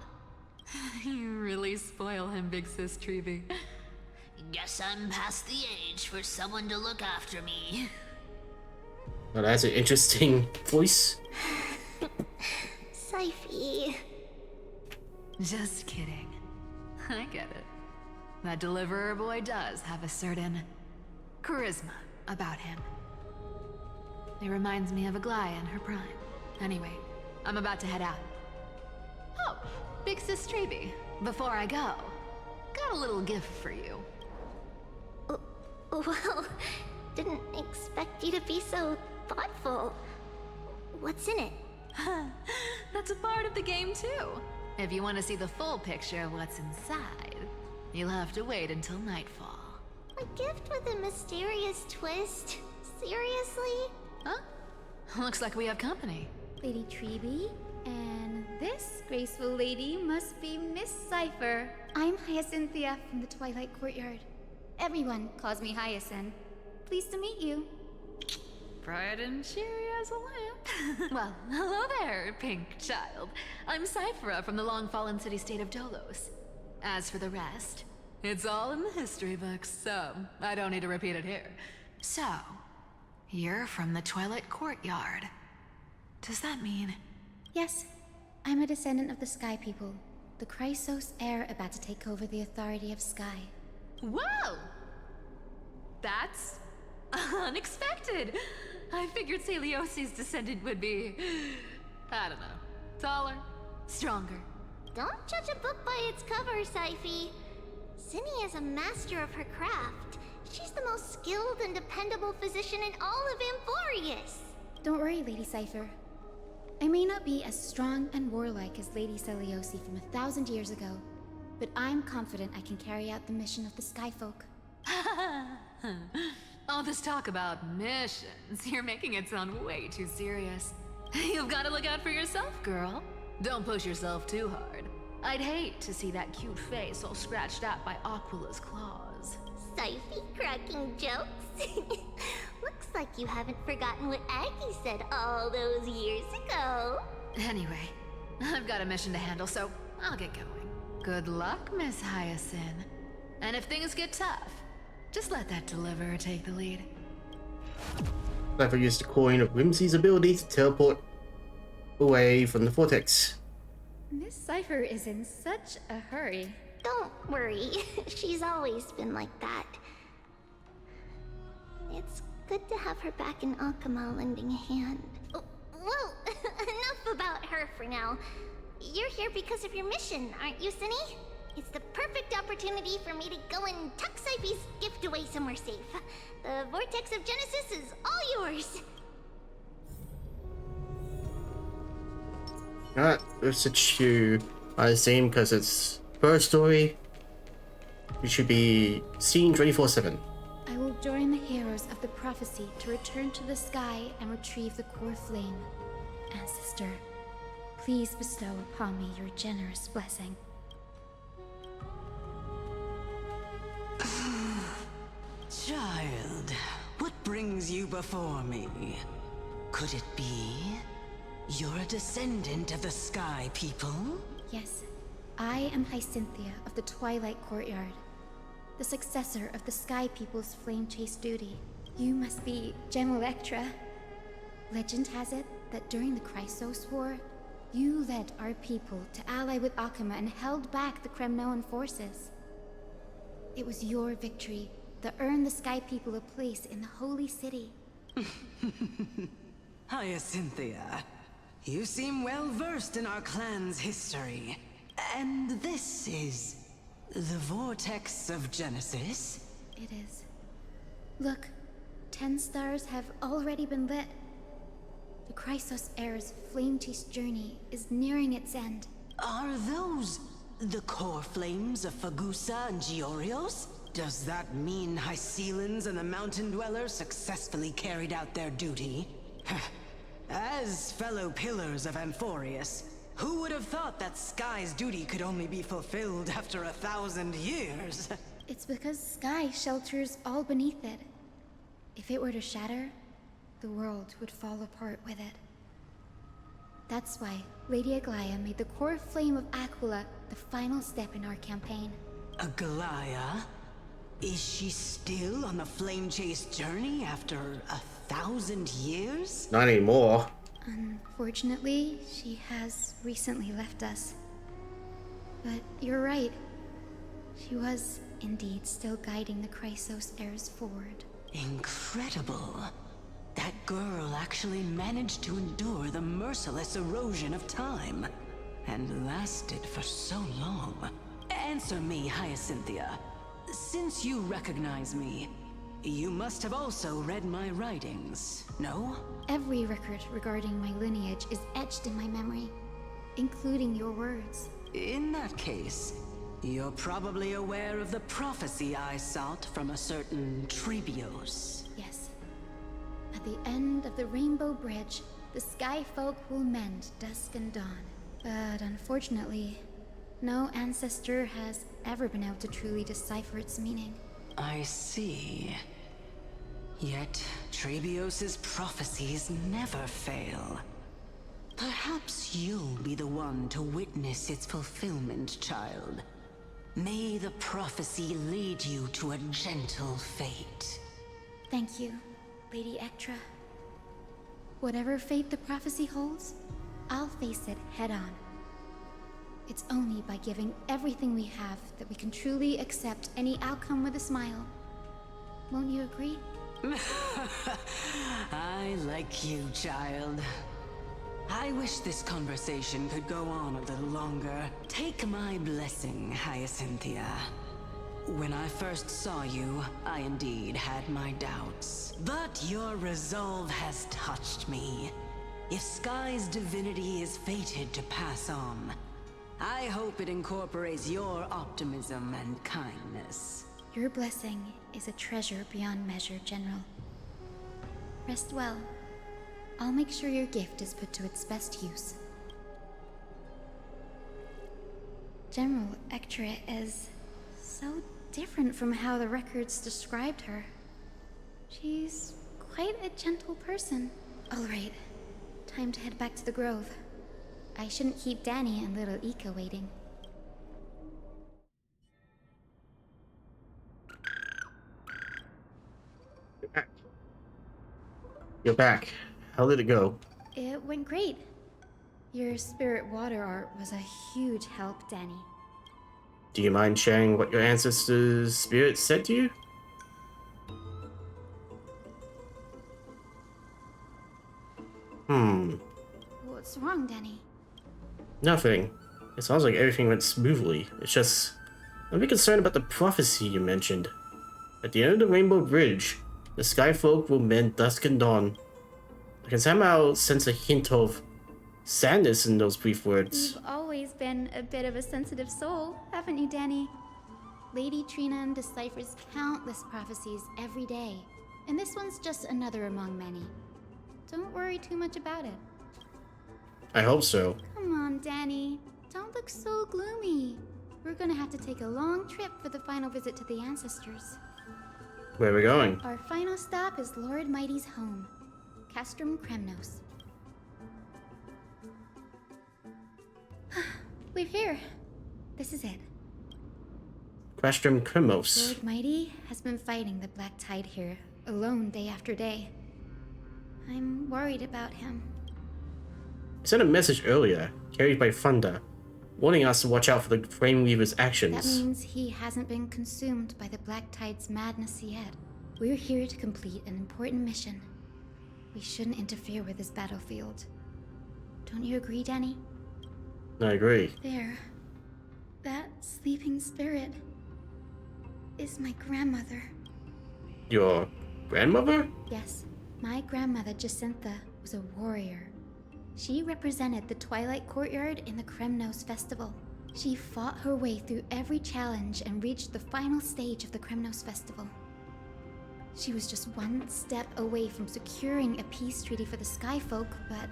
You really spoil him, big sis Treeby. Guess I'm past the age for someone to look after me. Well, that's an interesting voice. Syphi. Just kidding. I get it. That deliverer boy does have a certain charisma about him. It reminds me of Aglaia in her prime. Anyway, I'm about to head out. Oh, big sis Treeby. Before I go, got a little gift for you. Well, didn't expect you to be so thoughtful. What's in it? That's a part of the game too. If you want to see the full picture of what's inside, you'll have to wait until nightfall. A gift with a mysterious twist? Seriously? Huh? Looks like we have company. Lady Treeby, and this graceful lady must be Miss Cypher. I'm Hyacinthia from the Twilight Courtyard. Everyone calls me Hyacinth. Pleased to meet you. Bright and cheery as a lamp. Well, hello there, pink child. I'm Cyphera from the long-fallen city-state of Dolos. As for the rest, it's all in the history books, so I don't need to repeat it here. So, you're from the Twilight Courtyard. Does that mean? Yes, I'm a descendant of the Sky People, the Chrysos heir about to take over the authority of Sky. Whoa! That's unexpected. I figured Celiosi's descendant would be, I don't know, taller, stronger. Don't judge a book by its cover, Syphe. Zinni is a master of her craft. She's the most skilled and dependable physician in all of Amphorius. Don't worry, Lady Cypher. I may not be as strong and warlike as Lady Celiosi from 1,000 years ago, but I'm confident I can carry out the mission of the Skyfolk. All this talk about missions, you're making it sound way too serious. You've got to look out for yourself, girl. Don't push yourself too hard. I'd hate to see that cute face all scratched out by Aquila's claws. Syphe cracking jokes? Looks like you haven't forgotten what Aggie said all those years ago. Anyway, I've got a mission to handle, so I'll get going. Good luck, Miss Hyacinth. And if things get tough, just let that deliverer take the lead. Cypher used the coin of Whimsy's ability to teleport away from the vortex. Miss Cypher is in such a hurry. Don't worry, she's always been like that. It's good to have her back in Akama lending a hand. Oh, well, enough about her for now. You're here because of your mission, aren't you, Zinni? It's the perfect opportunity for me to go and tuck Syphe's gift away somewhere safe. The Vortex of Genesis is all yours. Alright, let's switch to the same because it's first story. We should be seen 24/7. I will join the heroes of the prophecy to return to the sky and retrieve the core flame. Ancestor, please bestow upon me your generous blessing. Child, what brings you before me? Could it be you're a descendant of the Sky People? Yes, I am Hyacinthia of the Twilight Courtyard, the successor of the Sky People's flame chase duty. You must be Gem Electra. Legend has it that during the Chrysos War, you led our people to ally with Akama and held back the Kremnoan forces. It was your victory that earned the Sky People a place in the Holy City. Hyacinthia, you seem well versed in our clan's history. And this is the Vortex of Genesis? It is. Look, 10 stars have already been lit. The Chrysos heir's flame-chase journey is nearing its end. Are those the core flames of Fagusa and Giorios? Does that mean Hycelans and the Mountain Dwellers successfully carried out their duty? As fellow pillars of Amphorius, who would have thought that Sky's duty could only be fulfilled after 1,000 years? It's because Sky shelters all beneath it. If it were to shatter, the world would fall apart with it. That's why Lady Aglaya made the core flame of Aquila the final step in our campaign. Aglaya? Is she still on the flame chase journey after 1,000 years? Not anymore. Unfortunately, she has recently left us. But you're right. She was indeed still guiding the Chrysos heirs forward. Incredible. That girl actually managed to endure the merciless erosion of time. And lasted for so long. Answer me, Hyacinthia. Since you recognize me, You must have also read my writings, no? Every record regarding my lineage is etched in my memory, including your words. In that case, you're probably aware of the prophecy I sought from a certain Trebios. Yes. At the end of the Rainbow Bridge, the Sky Folk will mend dusk and dawn. But unfortunately, no ancestor has ever been able to truly decipher its meaning. I see. Yet, Trebios's prophecies never fail. Perhaps you'll be the one to witness its fulfillment, child. May the prophecy lead you to a gentle fate. Thank you, Lady Ektra. Whatever fate the prophecy holds, I'll face it head-on. It's only by giving everything we have that we can truly accept any outcome with a smile. Won't you agree? I like you, child. I wish this conversation could go on a little longer. Take my blessing, Hyacinthia. When I first saw you, I indeed had my doubts. But your resolve has touched me. If Sky's divinity is fated to pass on, I hope it incorporates your optimism and kindness. Your blessing is a treasure beyond measure, General. Rest well. I'll make sure your gift is put to its best use. General Ektra is so different from how the records described her. She's quite a gentle person. All right, time to head back to the Grove. I shouldn't keep Danny and little Ika waiting. You're back. How did it go? It went great. Your spirit water art was a huge help, Danny. Do you mind sharing what your ancestors' spirits said to you? What's wrong, Danny? Nothing. It sounds like everything went smoothly. It's just... I'm a bit concerned about the prophecy you mentioned. At the end of the Rainbow Bridge, the Sky Folk will mend dusk and dawn. I can somehow sense a hint of sadness in those brief words. You've always been a bit of a sensitive soul, haven't you, Danny? Lady Trina deciphers countless prophecies every day, and this one's just another among many. Don't worry too much about it. I hope so. Come on, Danny. Don't look so gloomy. We're gonna have to take a long trip for the final visit to the ancestors. Where are we going? Our final stop is Lord Mighty's home, Castrum Kremnos. We're here. This is it. Castrum Kremnos. Lord Mighty has been fighting the Black Tide here, alone day after day. I'm worried about him. I sent a message earlier, carried by thunder, warning us to watch out for the Flame Weaver's actions. That means he hasn't been consumed by the Black Tide's madness yet. We're here to complete an important mission. We shouldn't interfere with this battlefield. Don't you agree, Danny? I agree. There. That sleeping spirit is my grandmother. Your grandmother? Yes. My grandmother, Jacintha, was a warrior. She represented the Twilight Courtyard in the Kremnos Festival. She fought her way through every challenge and reached the final stage of the Kremnos Festival. She was just one step away from securing a peace treaty for the Skyfolk, but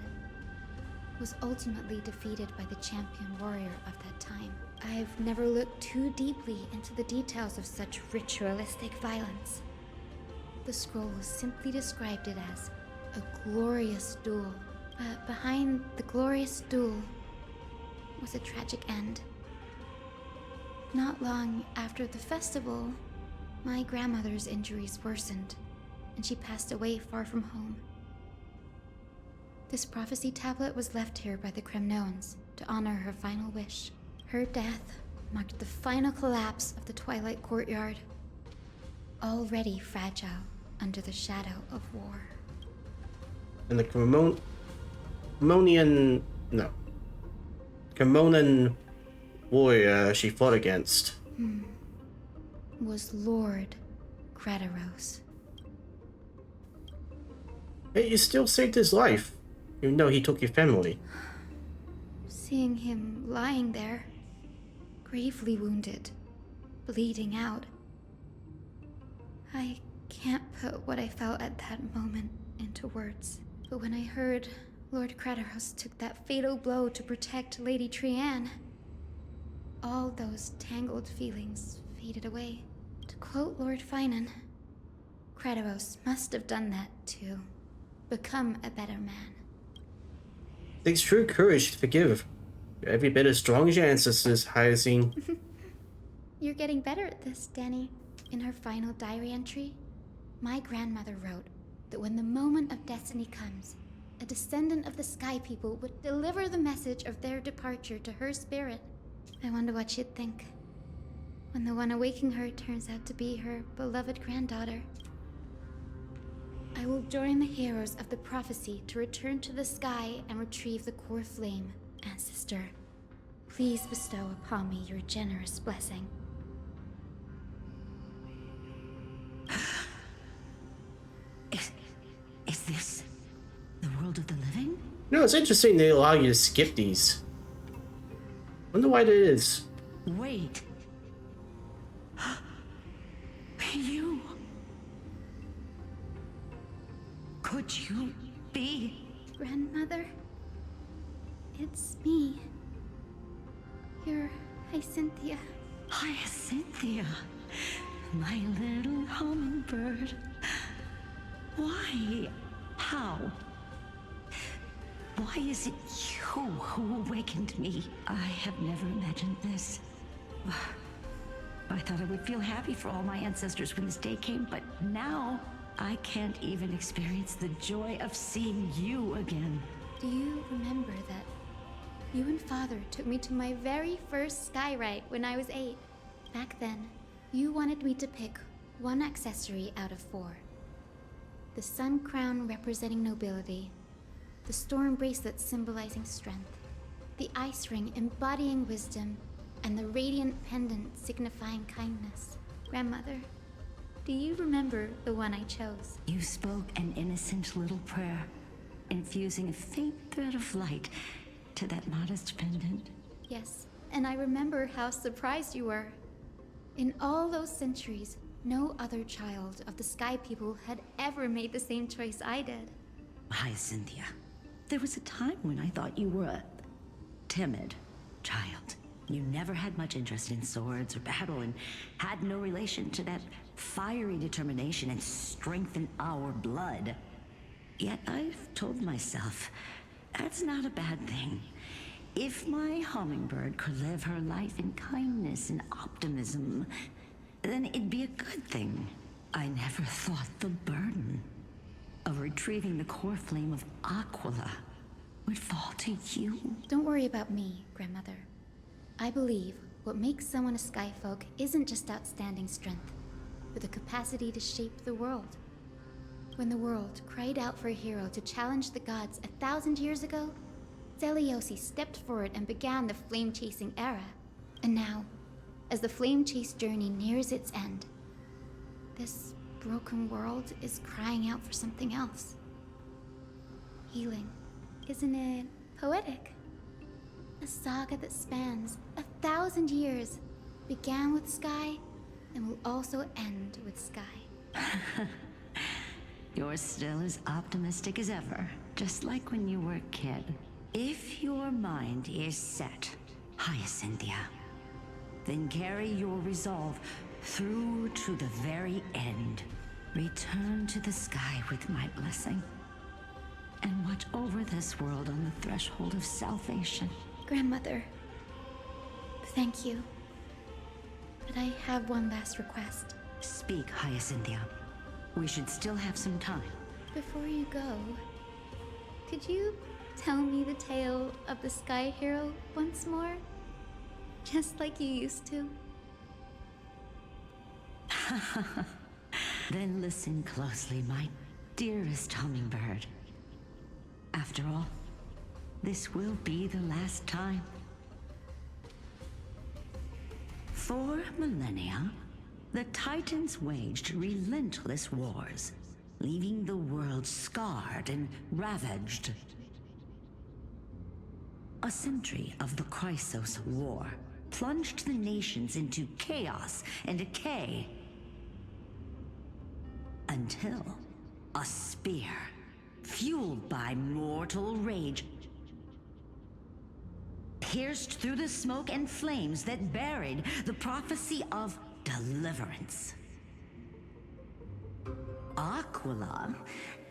was ultimately defeated by the champion warrior of that time. I've never looked too deeply into the details of such ritualistic violence. The scroll simply described it as a glorious duel. But behind the glorious duel was a tragic end. Not long after the festival, my grandmother's injuries worsened, and she passed away far from home. This prophecy tablet was left here by the Kremnoans to honor her final wish. Her death marked the final collapse of the Twilight Courtyard, already fragile under the shadow of war. And the Cremonan warrior she fought against Was Lord Gretaros. Hey, you still saved his life, even though he took your family. Seeing him lying there, gravely wounded, bleeding out. I can't put what I felt at that moment into words. But when I heard Lord Kratos took that fatal blow to protect Lady Trianne, all those tangled feelings faded away. To quote Lord Phainon, Kratos must have done that to become a better man. It takes true courage to forgive. You're every bit as strong as your ancestors, Hyacinth. You're getting better at this, Danny. In her final diary entry, my grandmother wrote that when the moment of destiny comes, a descendant of the Sky People would deliver the message of their departure to her spirit. I wonder what she'd think when the one awaking her turns out to be her beloved granddaughter. I will join the heroes of the prophecy to return to the sky and retrieve the core flame. Ancestor, please bestow upon me your generous blessing. Is this the world of the living? No, it's interesting they allow you to skip these. Wonder why that is. Wait. You... Could you be... Grandmother? It's me. You're Hyacinthia. Hyacinthia, my little hummingbird. Why? How? Why is it you who awakened me? I have never imagined this. I thought I would feel happy for all my ancestors when this day came, but now I can't even experience the joy of seeing you again. Do you remember that you and Father took me to my very first skyride when I was 8? Back then, you wanted me to pick one accessory out of 4. The sun crown representing nobility, the storm bracelet symbolizing strength, the ice ring embodying wisdom, and the radiant pendant signifying kindness. Grandmother, do you remember the one I chose? You spoke an innocent little prayer, infusing a faint thread of light to that modest pendant. Yes, and I remember how surprised you were. In all those centuries, no other child of the Sky People had ever made the same choice I did. Hyacinthia, there was a time when I thought you were a timid child. You never had much interest in swords or battle and had no relation to that fiery determination and strength in our blood. Yet I've told myself, that's not a bad thing. If my hummingbird could live her life in kindness and optimism, then it'd be a good thing. I never thought the burden of retrieving the core flame of Aquila would fall to you. Don't worry about me, Grandmother. I believe what makes someone a Skyfolk isn't just outstanding strength, but the capacity to shape the world. When the world cried out for a hero to challenge the gods 1,000 years ago, Zeliosi stepped forward and began the flame-chasing era. And now, as the flame-chase journey nears its end, this broken world is crying out for something else. Healing. Isn't it poetic? A saga that spans 1,000 years, began with Sky, and will also end with Sky. You're still as optimistic as ever, just like when you were a kid. If your mind is set, Hyacinthia, then carry your resolve through to the very end. Return to the sky with my blessing, and watch over this world on the threshold of salvation. Grandmother, thank you. But I have one last request. Speak, Hyacinthia. We should still have some time. Before you go, could you tell me the tale of the Sky Hero once more? Just like you used to. Then listen closely, my dearest hummingbird. After all, this will be the last time. For millennia, the Titans waged relentless wars, leaving the world scarred and ravaged. A century of the Chrysos War plunged the nations into chaos and decay. Until a spear, fueled by mortal rage, pierced through the smoke and flames that buried the prophecy of deliverance. Aquila,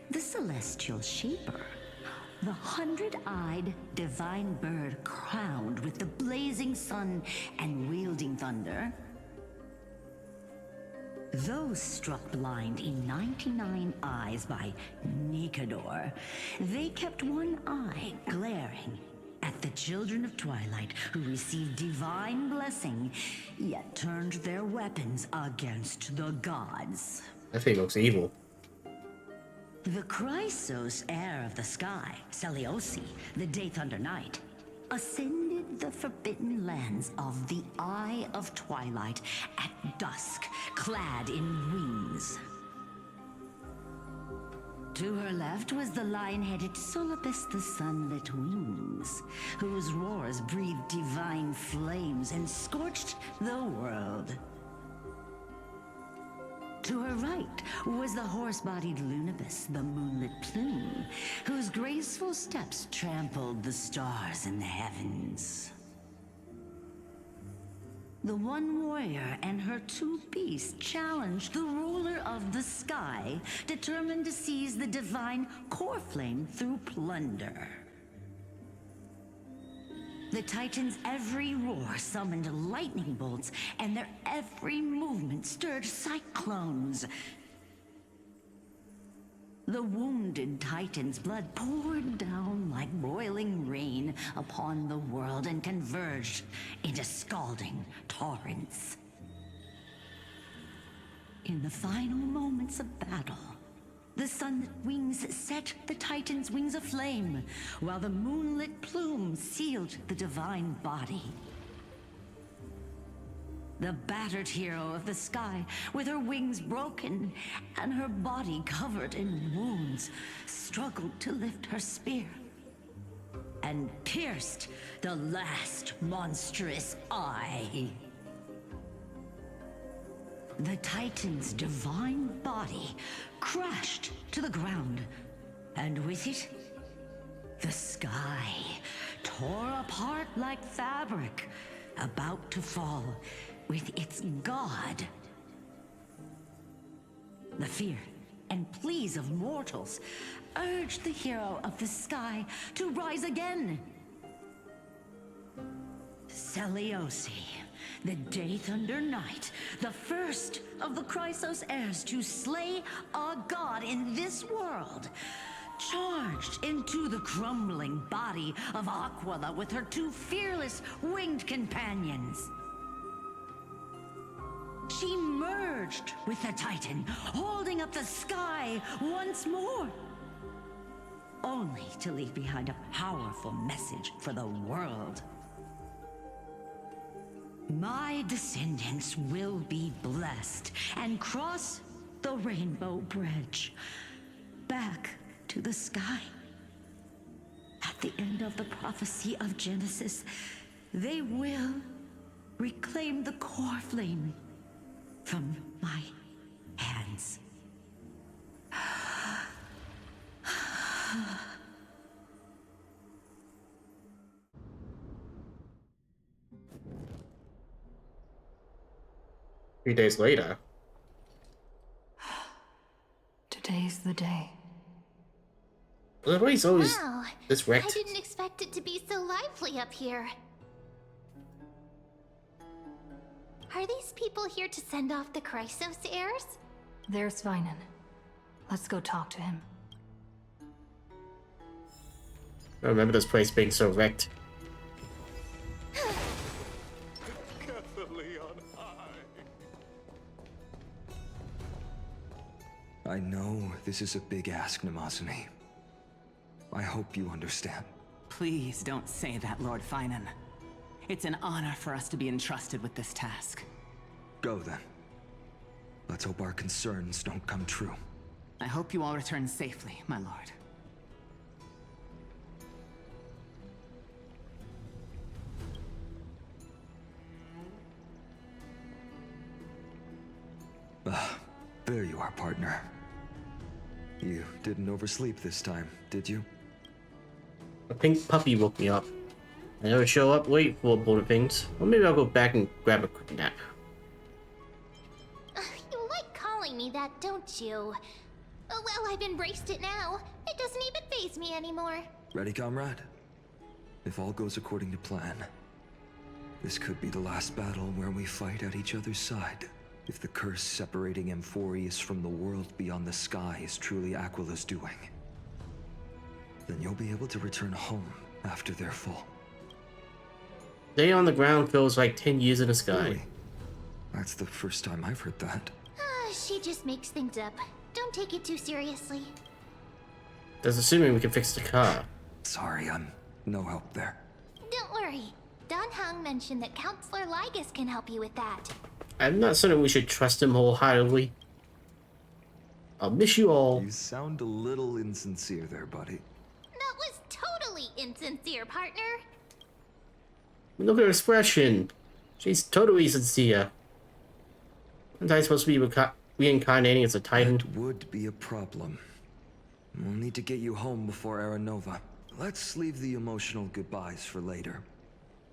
the celestial shaper, the 100-eyed divine bird crowned with the blazing sun and wielding thunder. Those struck blind in 99 eyes by Nicanor, they kept one eye glaring at the children of Twilight who received divine blessing, yet turned their weapons against the gods. That thing looks evil. The Chrysos heir of the sky, Seliosi, the Day Thunder Knight, ascended the forbidden lands of the Eye of Twilight at dusk, clad in wings. To her left was the lion-headed Solipus the Sunlit Wings, whose roars breathed divine flames and scorched the world. To her right was the horse-bodied Lunibus, the Moonlit Plume, whose graceful steps trampled the stars in the heavens. The one warrior and her two beasts challenged the ruler of the sky, determined to seize the divine core flame through plunder. The Titans' every roar summoned lightning bolts, and their every movement stirred cyclones. The wounded Titan's blood poured down like boiling rain upon the world and converged into scalding torrents. In the final moments of battle, the Sunlit Wings set the Titan's wings aflame, while the Moonlit Plume sealed the divine body. The battered hero of the sky, with her wings broken and her body covered in wounds, struggled to lift her spear and pierced the last monstrous eye. The Titan's divine body crashed to the ground, and with it, the sky tore apart like fabric, about to fall with its god. The fear and pleas of mortals urged the hero of the sky to rise again. Seliosi, the Day Thunder Knight, the first of the Chrysos heirs to slay a god in this world, charged into the crumbling body of Aquila with her two fearless winged companions. She merged with the Titan, holding up the sky once more, only to leave behind a powerful message for the world. My descendants will be blessed and cross the Rainbow Bridge back to the sky. At the end of the prophecy of Genesis, they will reclaim the core flame from my hands. Three days later. Today's the day. Everybody's always Wow, this wrecked. I didn't expect it to be so lively up here. Are these people here to send off the Chrysos heirs? There's Phainon. Let's go talk to him. I remember this place being so wrecked. I know this is a big ask, Namazumi. I hope you understand. Please don't say that, Lord Phainon. It's an honor for us to be entrusted with this task. Go then. Let's hope our concerns don't come true. I hope you all return safely, my lord. There you are, partner. You didn't oversleep this time, did you? A pink puppy woke me up. I never show up late for both things. Or maybe I'll go back and grab a quick nap. You like calling me that, don't you? Oh, well, I've embraced it now. It doesn't even faze me anymore. Ready, comrade? If all goes according to plan, this could be the last battle where we fight at each other's side. If the curse separating Amphorius from the world beyond the sky is truly Aquila's doing, then you'll be able to return home after they're full. Day on the ground feels like 10 years in the sky. Really? That's the first time I've heard that. She just makes things up. Don't take it too seriously. That's assuming we can fix the car. Sorry, I'm no help there. Don't worry. Don Hung mentioned that Counselor Lygus can help you with that. I'm not certain we should trust him wholeheartedly. I'll miss you all. You sound a little insincere there, buddy. That was totally insincere, partner. Look at her expression. She's totally sincere. Aren't I supposed to be reincarnating as a titan? That would be a problem. We'll need to get you home before Aranova. Let's leave the emotional goodbyes for later.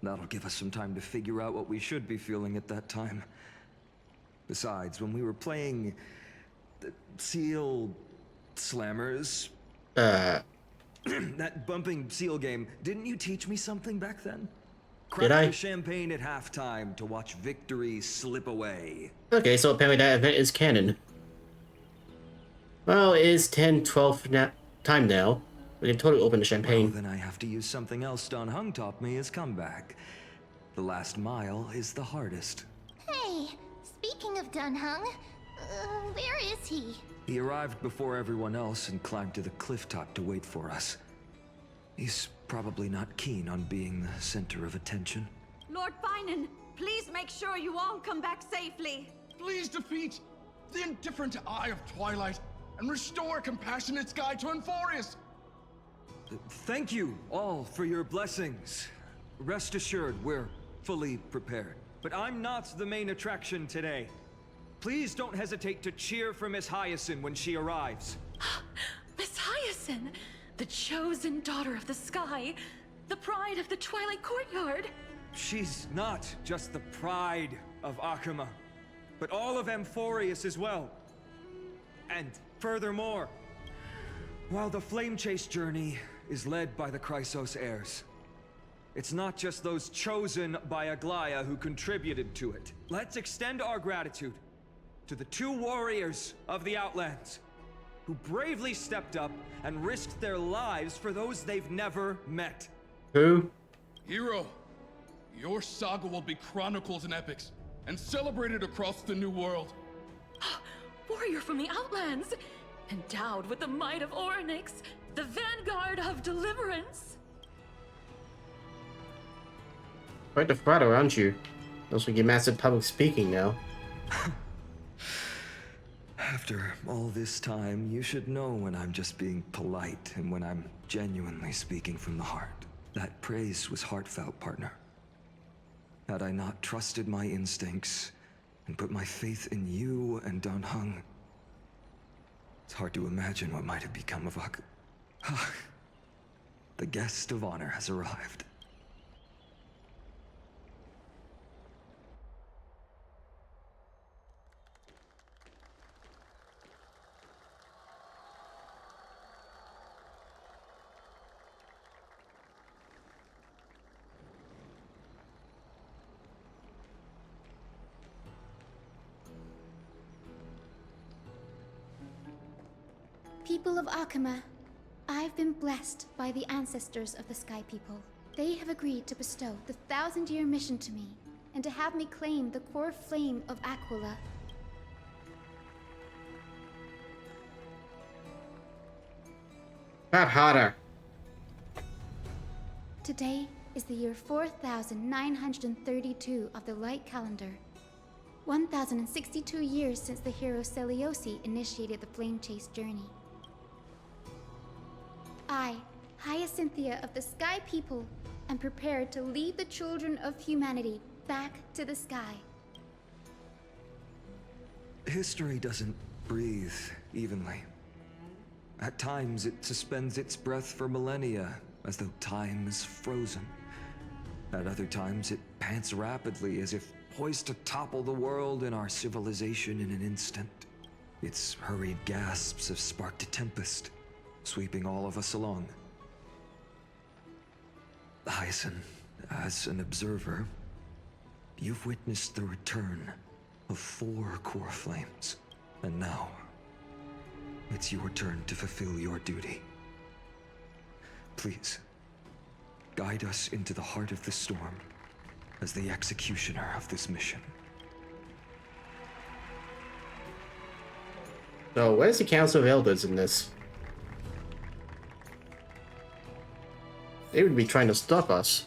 That'll give us some time to figure out what we should be feeling at that time. Besides, when we were playing the Seal Slammers, that bumping seal game, didn't you teach me something back then? Did I? Crack the champagne at halftime to watch victory slip away. Okay, so apparently that event is canon. Well, it is 10:12 time now. We can totally open the champagne. Well, then I have to use something else Don Hung taught me as comeback. The last mile is the hardest. Hey, speaking of Don Hung, where is he? He arrived before everyone else and climbed to the cliff top to wait for us. He's probably not keen on being the center of attention. Lord Phainon, please make sure you all come back safely. Please defeat the indifferent Eye of Twilight and restore compassionate sky to Amphorius. Thank you all for your blessings. Rest assured, we're fully prepared. But I'm not the main attraction today. Please don't hesitate to cheer for Miss Hyacinth when she arrives. Miss Hyacinth, the chosen daughter of the sky, the pride of the Twilight Courtyard. She's not just the pride of Akuma, but all of Amphorius as well. And furthermore, while the Flame Chase journey is led by the Chrysos heirs, it's not just those chosen by Aglaya who contributed to it. Let's extend our gratitude to the 2 warriors of the Outlands who bravely stepped up and risked their lives for those they've never met. Who? Hero, your saga will be chronicled in epics and celebrated across the New World. Warrior from the Outlands, endowed with the might of Orynyx, the vanguard of deliverance. Quite the fraud, aren't you? Also get massive public speaking now. After all this time, you should know when I'm just being polite and when I'm genuinely speaking from the heart. That praise was heartfelt, partner. Had I not trusted my instincts and put my faith in you and Don Hung, it's hard to imagine what might have become of The guest of honor has arrived. People of Akuma, I've been blessed by the ancestors of the Sky People. They have agreed to bestow the 1000-year mission to me, and to have me claim the core flame of Aquila. Clap harder. Today is the year 4932 of the Light Calendar. 1,062 years since the hero Seliosi initiated the Flame Chase journey. I, Hyacinthia of the Sky People, am prepared to lead the children of humanity back to the sky. History doesn't breathe evenly. At times, it suspends its breath for millennia, as though time is frozen. At other times, it pants rapidly, as if poised to topple the world and our civilization in an instant. Its hurried gasps have sparked a tempest, sweeping all of us along. Hyacinth, as an observer, you've witnessed the return of 4 core flames, and now it's your turn to fulfill your duty. Please, guide us into the heart of the storm as the executioner of this mission. So, where's the Council of Elders in this? They would be trying to stop us.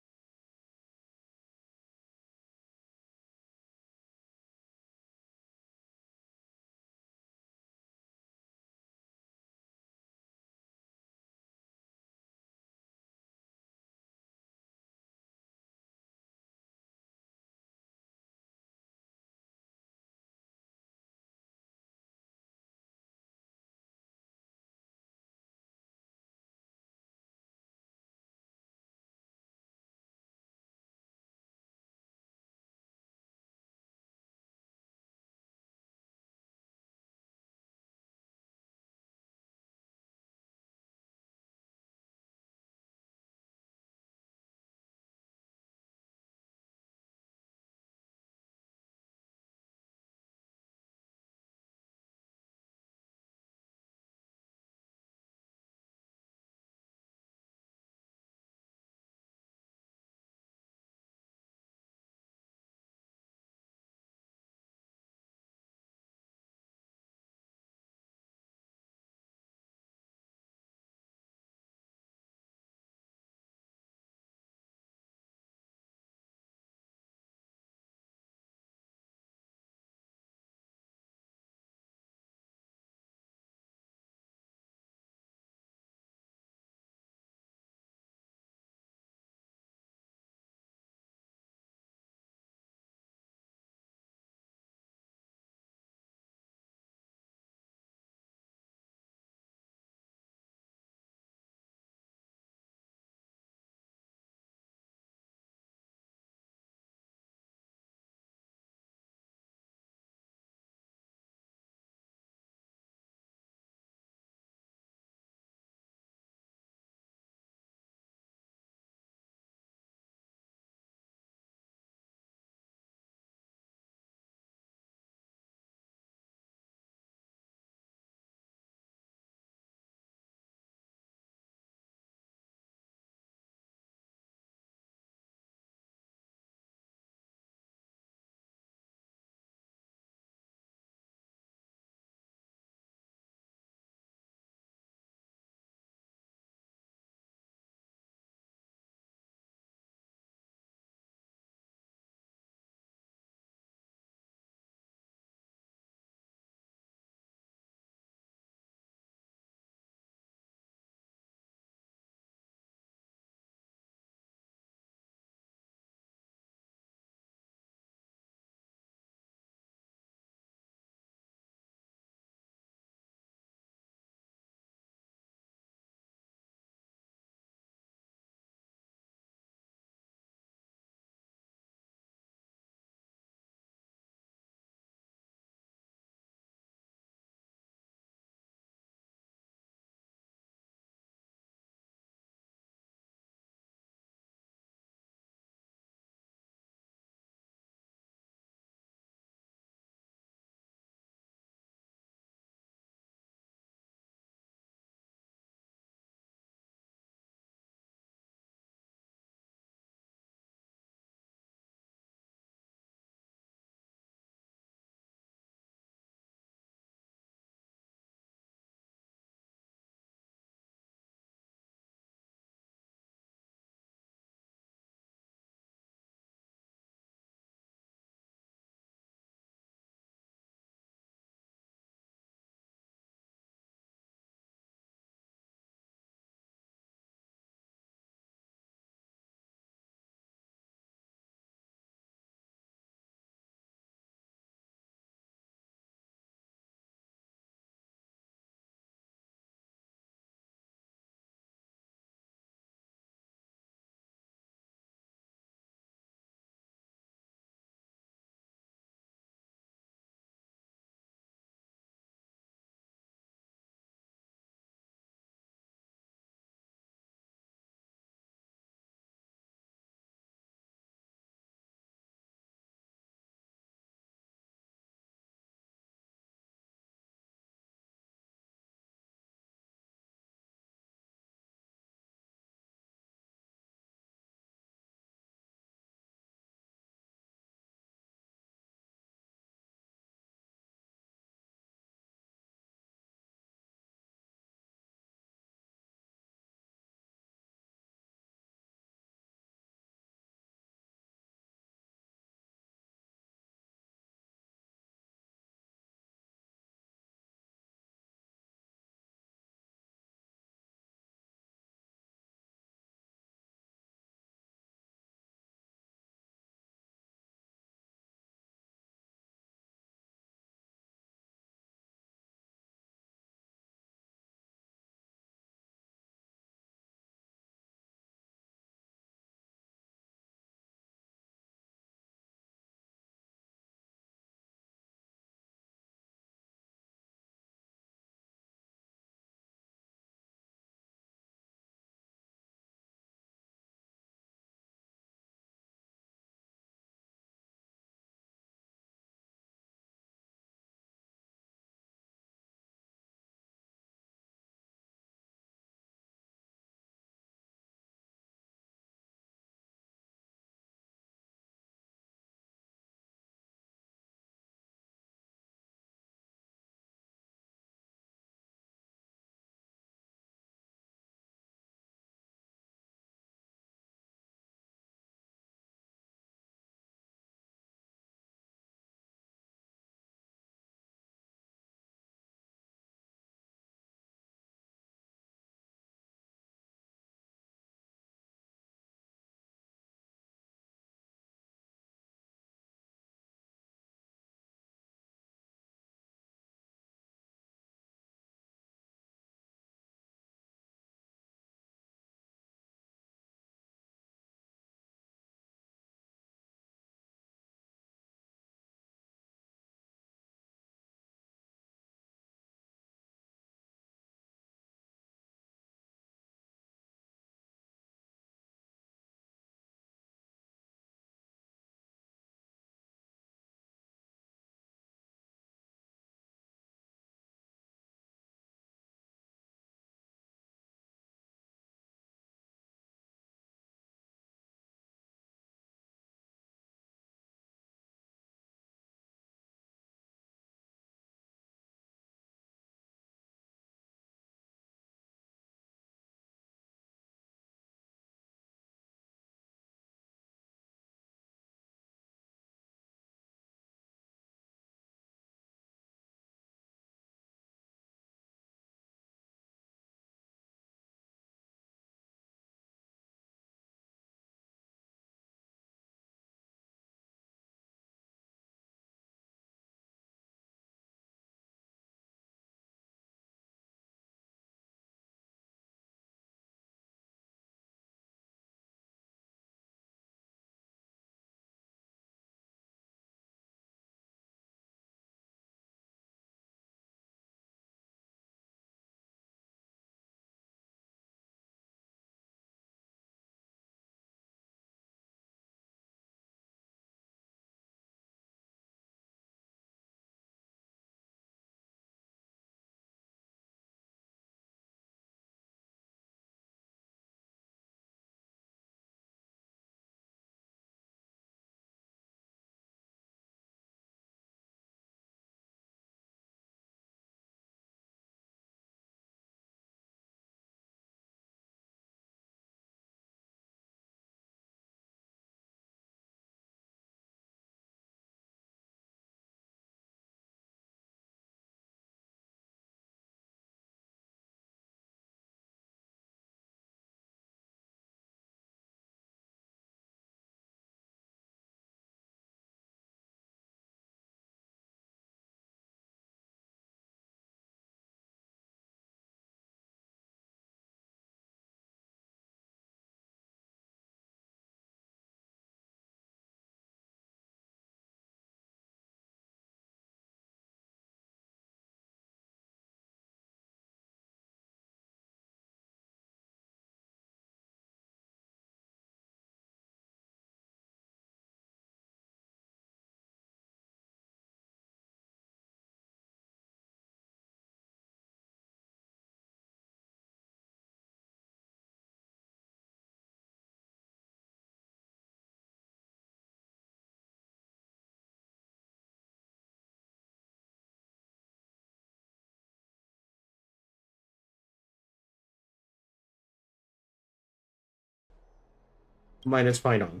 minus Phainon.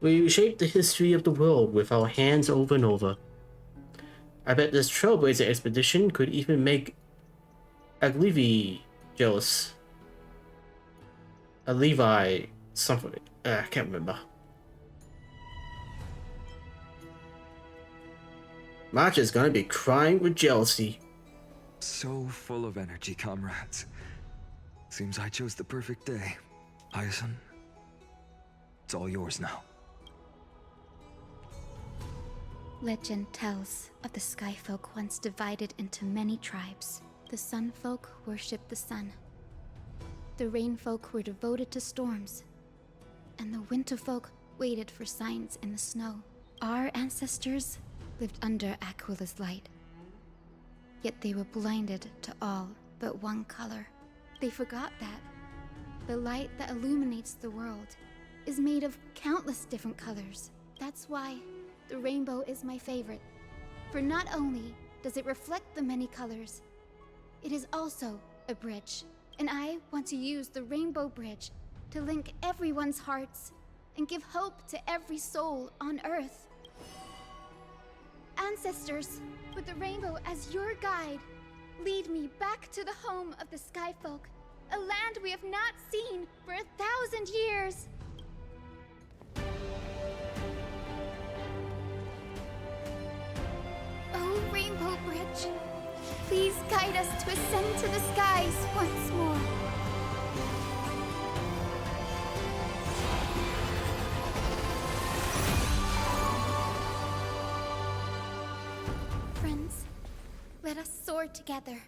We shaped the history of the world with our hands over and over. I bet this trailblazer expedition could even make Levi jealous. A Levi something. I can't remember. March is gonna be crying with jealousy. So full of energy, comrades. Seems I chose the perfect day. Hyacin, it's all yours now. Legend tells of the Sky Folk once divided into many tribes. The Sun Folk worshipped the sun. The Rain Folk were devoted to storms. And the Winter Folk waited for signs in the snow. Our ancestors lived under Aquila's light. Yet they were blinded to all but one color. They forgot that the light that illuminates the world is made of countless different colors. That's why the rainbow is my favorite. For not only does it reflect the many colors, it is also a bridge. And I want to use the Rainbow Bridge to link everyone's hearts and give hope to every soul on Earth. Ancestors, with the rainbow as your guide, lead me back to the home of the Sky Folk, a land we have not seen for 1,000 years. Oh, Rainbow Bridge, please guide us to ascend to the skies once more. Friends, let us soar together.